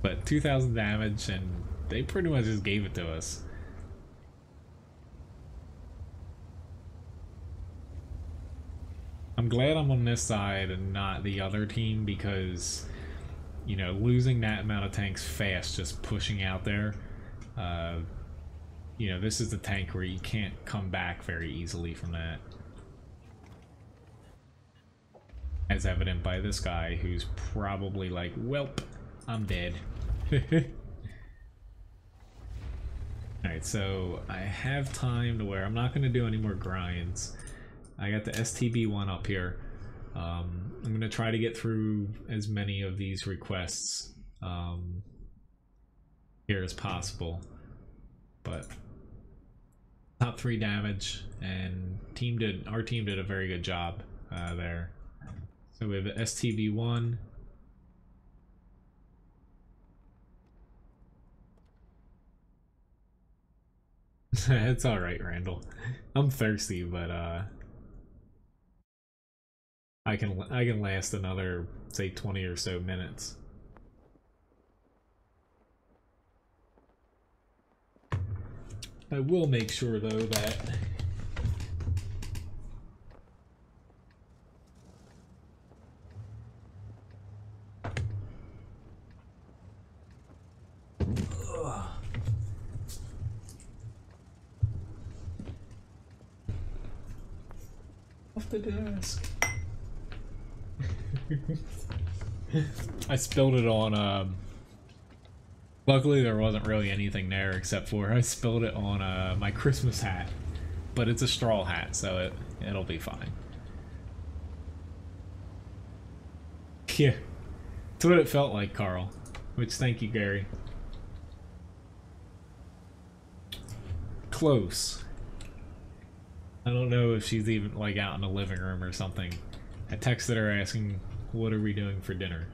But 2,000 damage, and they pretty much just gave it to us. I'm glad I'm on this side and not the other team because, you know, losing that amount of tanks fast, just pushing out there, you know, this is the tank where you can't come back very easily from that. As evident by this guy who's probably like, welp, I'm dead. Alright, so I have time to where I'm not going to do any more grinds. I got the STB1 up here. I'm going to try to get through as many of these requests here as possible. But top 3 damage, and our team did a very good job there. So we have the STB1. It's alright, Randall. I'm thirsty, but I can last another, say, 20 or so minutes. I will make sure though that off the desk. I spilled it on luckily there wasn't really anything there except for I spilled it on my Christmas hat, but it's a straw hat, so it'll be fine. Yeah, that's what it felt like, Carl, which thank you, Gary. Close. I don't know if she's even like out in the living room or something. I texted her asking, what are we doing for dinner?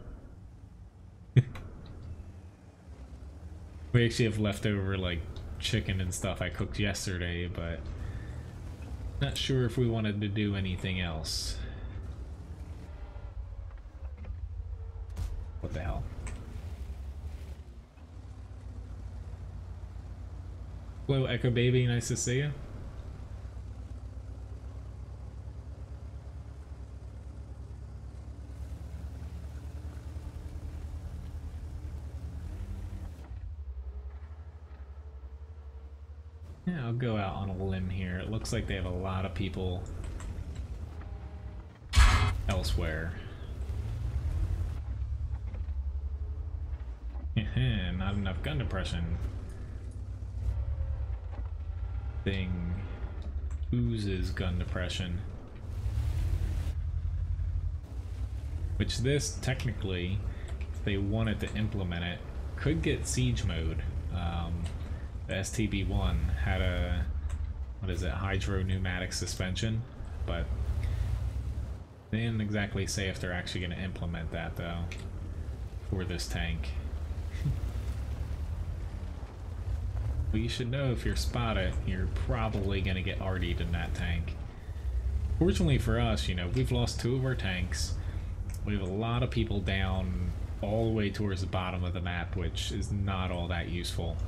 We actually have leftover like chicken and stuff I cooked yesterday, but not sure if we wanted to do anything else. What the hell? Hello, Echo Baby, nice to see you. Yeah, I'll go out on a limb here. It looks like they have a lot of people elsewhere. Not enough gun depression. Thing oozes gun depression. Which this, technically, if they wanted to implement it, could get siege mode. The STB1 had a, what is it, hydro pneumatic suspension, but they didn't exactly say if they're actually going to implement that though for this tank. Well, you should know if you're spotted, you're probably going to get RD'd in that tank. Fortunately for us, you know, we've lost 2 of our tanks. We have a lot of people down all the way towards the bottom of the map, which is not all that useful.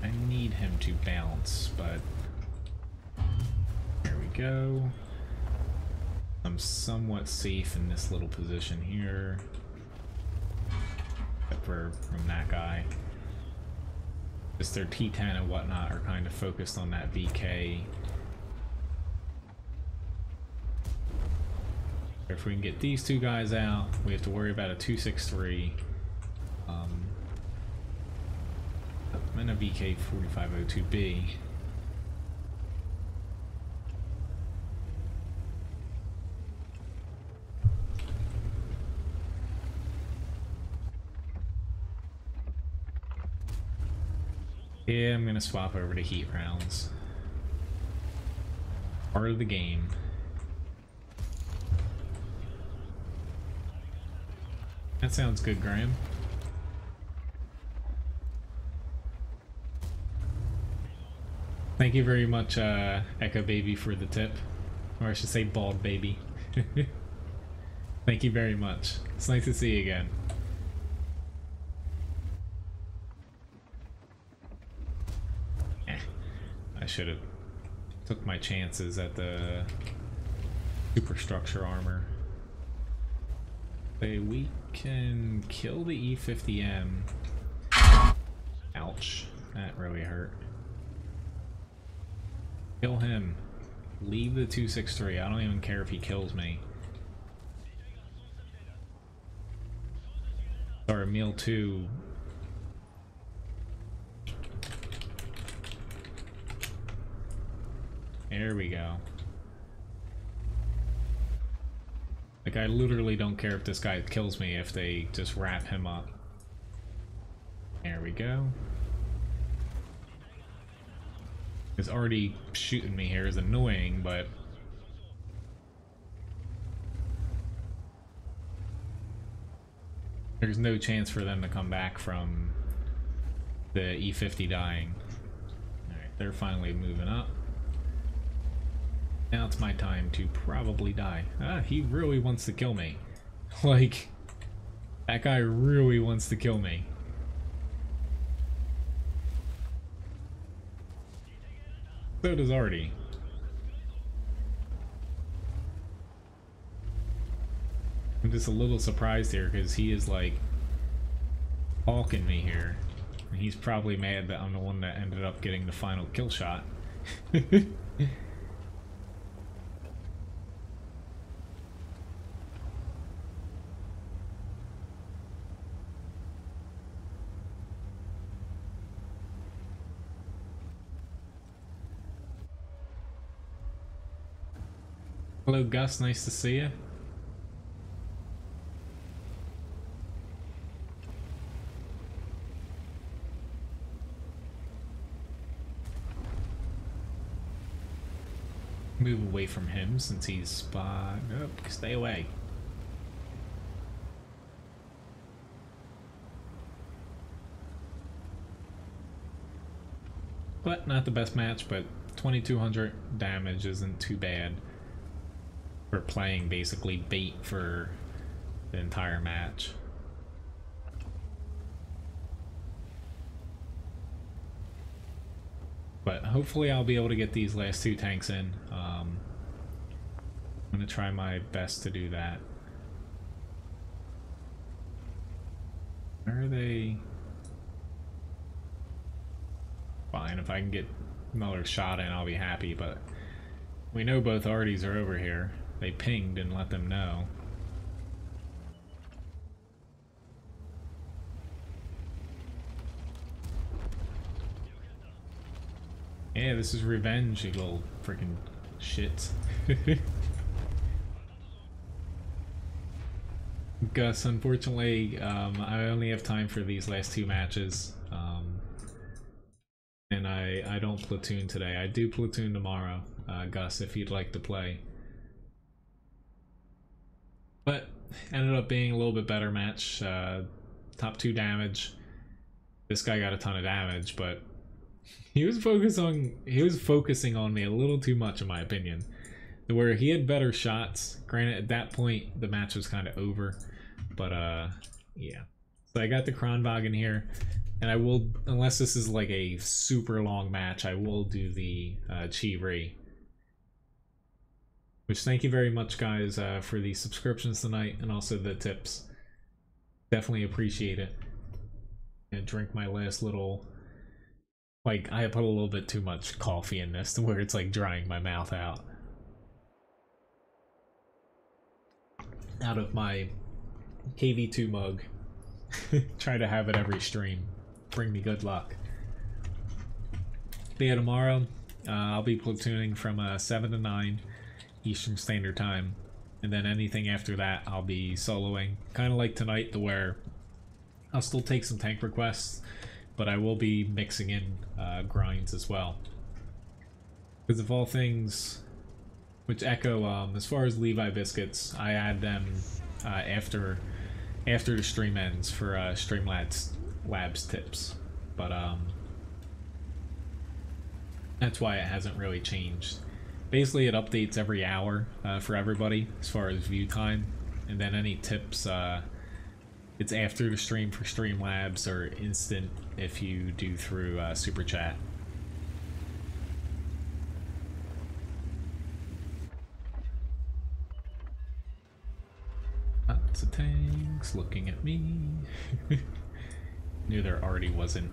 I need him to bounce, but there we go. I'm somewhat safe in this little position here, except for from that guy. Just their T10 and whatnot are kind of focused on that VK. If we can get these 2 guys out, we have to worry about a 263. I'm in a VK 4502B. Yeah, I'm gonna swap over to heat rounds. Part of the game. That sounds good, Graham. Thank you very much, Echo Baby, for the tip. Or I should say Bald Baby. Thank you very much. It's nice to see you again. I should have took my chances at the superstructure armor. We can kill the E50M. Ouch. That really hurt. Kill him. Leave the 263. I don't even care if he kills me. Sorry, meal 2. There we go. Like, I literally don't care if this guy kills me if they just wrap him up. There we go. It's already shooting me here is annoying, but there's no chance for them to come back from the E50 dying. Alright, they're finally moving up. Now it's my time to probably die. Ah, he really wants to kill me. Like, that guy really wants to kill me. So does Artie. I'm just a little surprised here because he is like hawking me here. And he's probably mad that I'm the one that ended up getting the final kill shot. Hello Gus, nice to see you. Move away from him since he's spot. Nope, stay away. But not the best match, but 2200 damage isn't too bad. For playing basically bait for the entire match. But hopefully I'll be able to get these last 2 tanks in. I'm going to try my best to do that. Where are they? Fine, if I can get another shot in I'll be happy, but we know both Arties are over here. They pinged and let them know. Yeah, this is revenge, you little freaking shits. Gus, unfortunately, I only have time for these last 2 matches. And I don't platoon today. I do platoon tomorrow, Gus, if you'd like to play. But ended up being a little bit better match. Top 2 damage. This guy got a ton of damage, but he was focusing on me a little too much, in my opinion. Where he had better shots. Granted, at that point the match was kind of over, but yeah. So I got the Kronwagen here, and I will, unless this is like a super long match, I will do the Chi-Ri. Which, thank you very much, guys, for the subscriptions tonight and also the tips. Definitely appreciate it. And drink my last little, like, I put a little bit too much coffee in this to where it's like drying my mouth out of my KV2 mug. Try to have it every stream. Bring me good luck. But yeah, tomorrow I'll be platooning from 7 to 9 Eastern Standard Time, and then anything after that I'll be soloing, kind of like tonight, to where I'll still take some tank requests, but I will be mixing in grinds as well. Because of all things, which Echo, as far as Levi biscuits, I add them after the stream ends for Labs tips, but that's why it hasn't really changed. Basically, it updates every hour for everybody as far as view time, and then any tips, it's after the stream for Streamlabs or instant if you do through Super Chat. Lots of tanks looking at me. Knew there already wasn't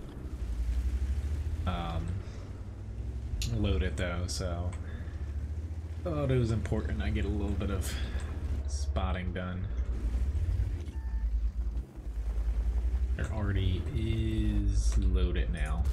loaded though, so thought it was important I get a little bit of spotting done. There already is loaded now.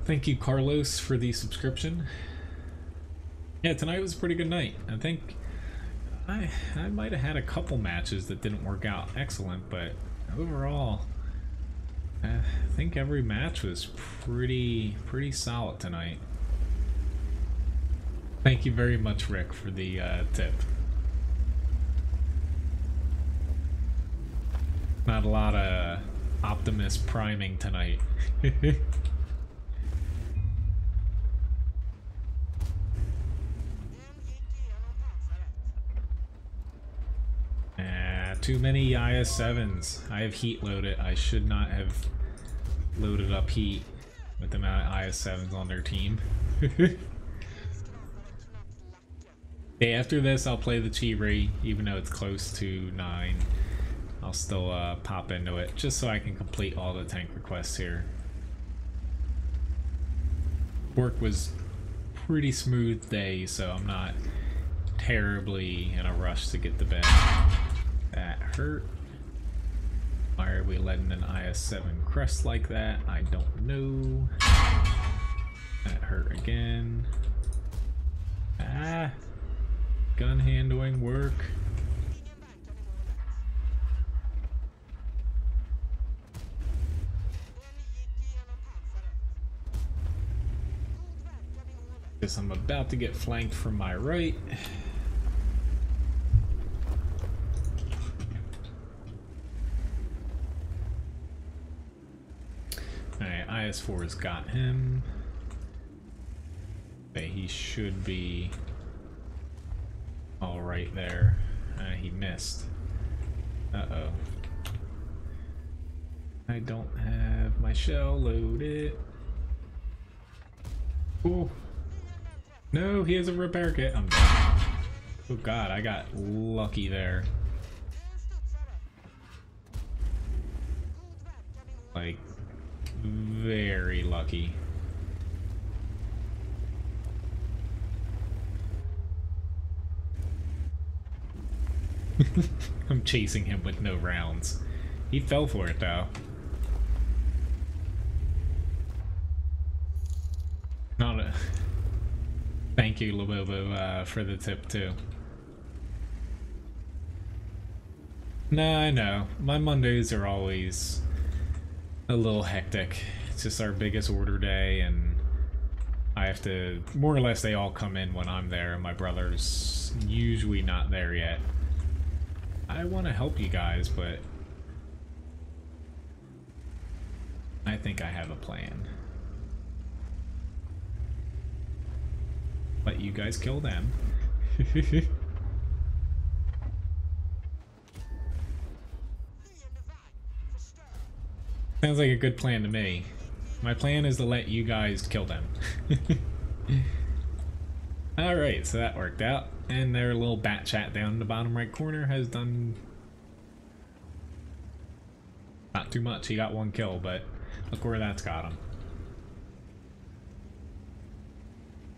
Thank you, Carlos, for the subscription. Yeah, tonight was a pretty good night. I think I might have had a couple matches that didn't work out excellent, but overall, I think every match was pretty solid tonight. Thank you very much, Rick, for the tip. Not a lot of Optimus priming tonight. 'Too many IS-7s. I have heat loaded. I should not have loaded up heat with the amount of IS-7s on their team. Okay, after this I'll play the Chi-Ri, even though it's close to 9. I'll still pop into it, just so I can complete all the tank requests here. Work was pretty smooth day, so I'm not terribly in a rush to get to bed. That hurt. Why are we letting an IS-7 crest like that? I don't know. That hurt again. Ah! Gun handling work. Guess I'm about to get flanked from my right. Alright, IS-4's got him. Okay, he should be all right there. He missed. Uh-oh. I don't have my shell loaded. Ooh. No, he has a repair kit. I'm done. Oh god, I got lucky there. Like, very lucky. I'm chasing him with no rounds. He fell for it though. Not a... Thank you, Lobobo, for the tip too. Nah, I know. My Mondays are always a little hectic. It's just our biggest order day, and I have to... More or less, they all come in when I'm there. My brother's usually not there yet. I want to help you guys, but I think I have a plan. Let you guys kill them. Sounds like a good plan to me. My plan is to let you guys kill them. Alright, so that worked out. And their little bat chat down in the bottom right corner has done not too much. He got one kill, but look where that's got him.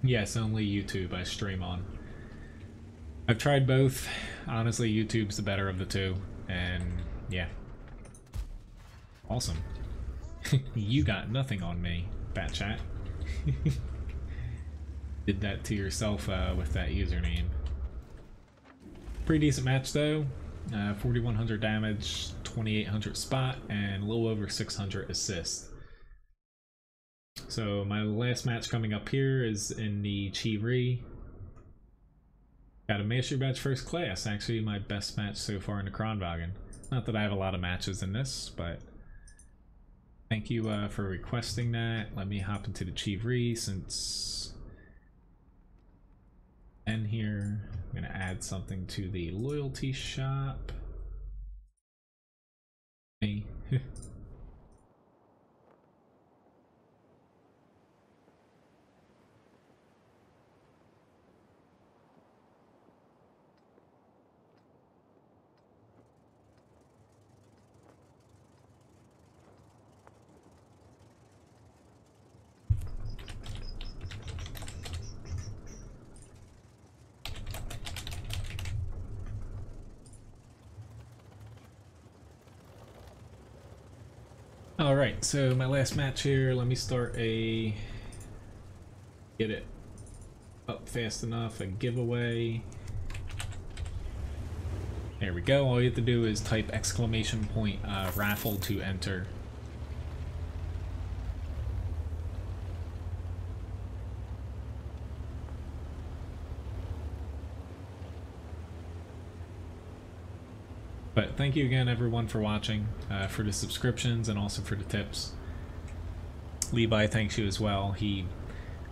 Yes, only YouTube I stream on. I've tried both. Honestly, YouTube's the better of the two. And yeah. Awesome. You got nothing on me, Bat Chat. Did that to yourself with that username. Pretty decent match though. 4,100 damage, 2,800 spot, and a little over 600 assist. So my last match coming up here is in the Chi-Ri. Got a Mastery Badge First Class, actually my best match so far in the Kronwagen. Not that I have a lot of matches in this, but thank you for requesting that. Let me hop into the Chi-Ri since and here I'm gonna add something to the loyalty shop. Hey. Alright, so my last match here, let me start a... get it up fast enough, a giveaway. There we go, all you have to do is type exclamation point raffle to enter. But thank you again everyone for watching, for the subscriptions and also for the tips. Levi thanks you as well. He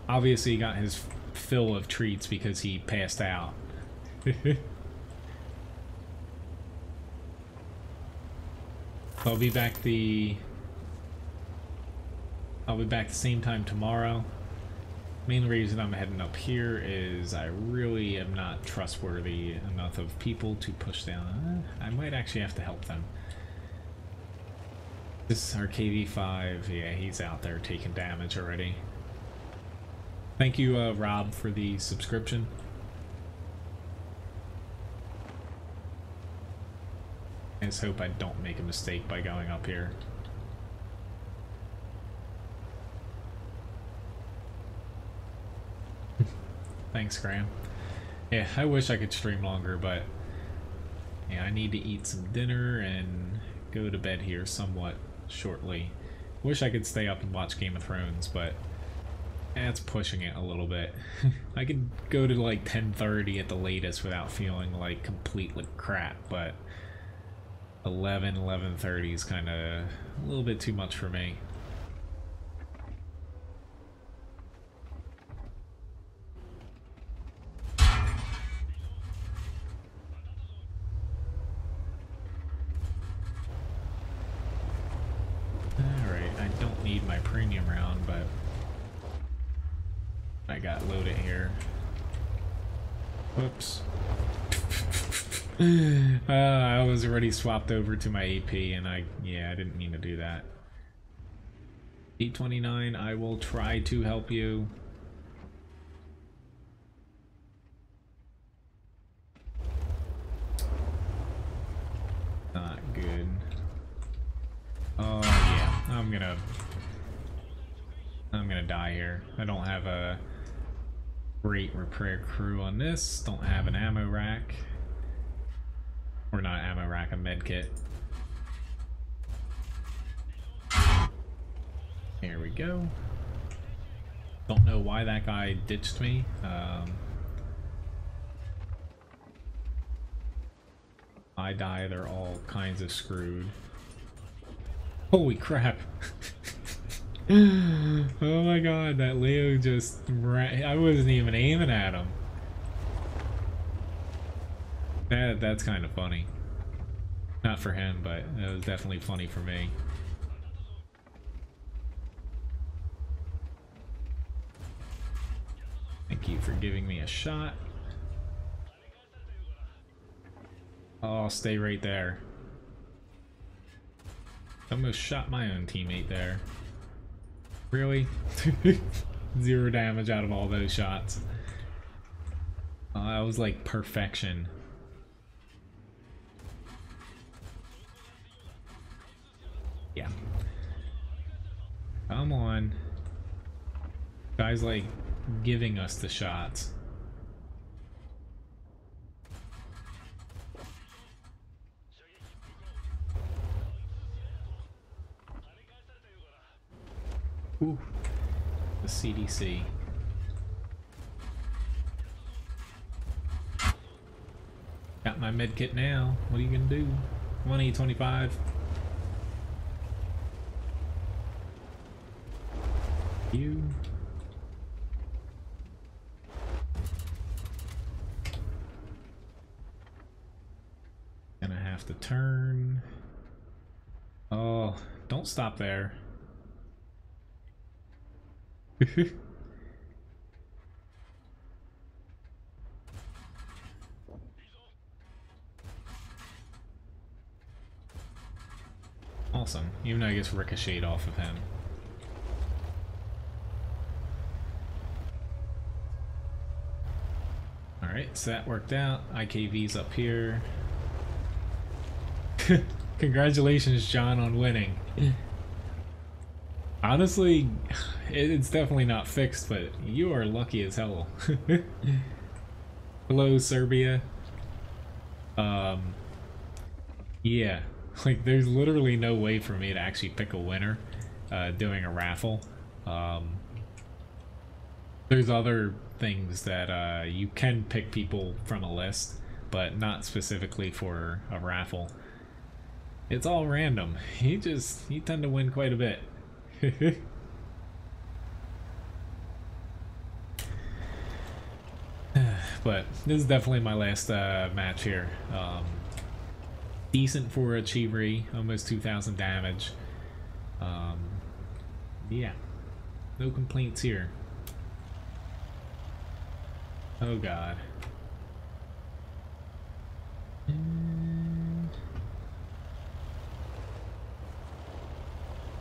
obviously got his fill of treats because he passed out. I'll be back the same time tomorrow. Main reason I'm heading up here is I really am not trustworthy enough of people to push down. I might actually have to help them. This RKV5, yeah, he's out there taking damage already. Thank you, Rob, for the subscription. I just hope I don't make a mistake by going up here. Thanks, Graham. Yeah, I wish I could stream longer, but yeah, I need to eat some dinner and go to bed here somewhat shortly. Wish I could stay up and watch Game of Thrones, but that's pushing it a little bit. I could go to like 10:30 at the latest without feeling like completely crap, but 11:30 is kind of a little bit too much for me. Premium round, but I got loaded here. Whoops. I was already swapped over to my AP and I didn't mean to do that. D29, I will try to help you. Not good. Oh yeah, I'm gonna die here. I don't have a great repair crew on this. Don't have an ammo rack. Or not ammo rack, a med kit. Here we go. Don't know why that guy ditched me. I die, they're all kinds of screwed. Holy crap. Oh my god, that Leo just ran. I wasn't even aiming at him. That's kind of funny. Not for him, but it was definitely funny for me. Thank you for giving me a shot. Oh, stay right there. Almost shot my own teammate there. Really? 0 damage out of all those shots. That was like perfection. Yeah. Come on. Guys like giving us the shots. Ooh, the CDC. Got my med kit now. What are you gonna do? 1E25. You. Gonna have to turn. Oh, don't stop there. Awesome. Even though I guess ricocheted off of him. Alright, so that worked out. IKV's up here. Congratulations, John, on winning. Honestly, it's definitely not fixed, but you are lucky as hell. Hello, Serbia. Yeah, like there's literally no way for me to actually pick a winner doing a raffle. There's other things that you can pick people from a list, but not specifically for a raffle. It's all random. You tend to win quite a bit. But this is definitely my last match here. Decent for a Chivri, almost 2,000 damage. Yeah, no complaints here. Oh god.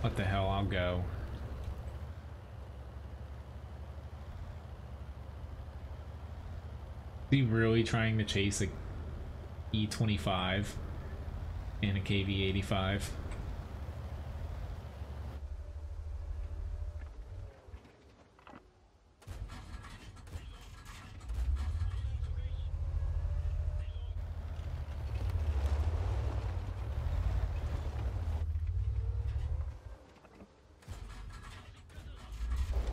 What the hell, I'll go. Is he really trying to chase a E25 and a KV85?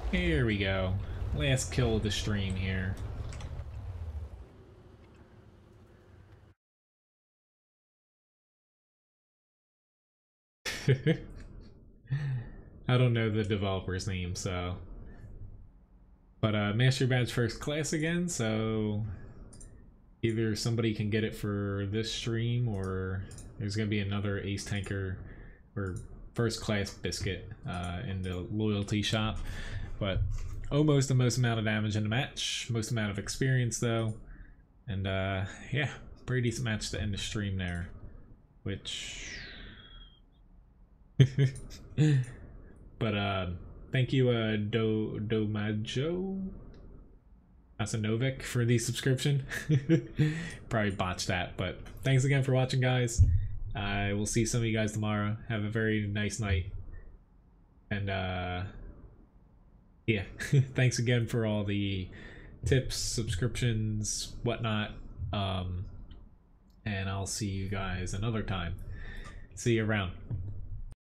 Here we go. Last kill of the stream here. I don't know the developer's name, so. But Master Badge First Class again, so either somebody can get it for this stream or there's gonna be another Ace Tanker or First Class Biscuit in the loyalty shop. But almost the most amount of damage in the match, most amount of experience though, and yeah, pretty decent match to end the stream there, which but thank you Domajo Asanovic for the subscription. Probably botched that, but thanks again for watching, guys. I will see some of you guys tomorrow. Have a very nice night, and yeah, thanks again for all the tips, subscriptions, whatnot, and I'll see you guys another time. See you around.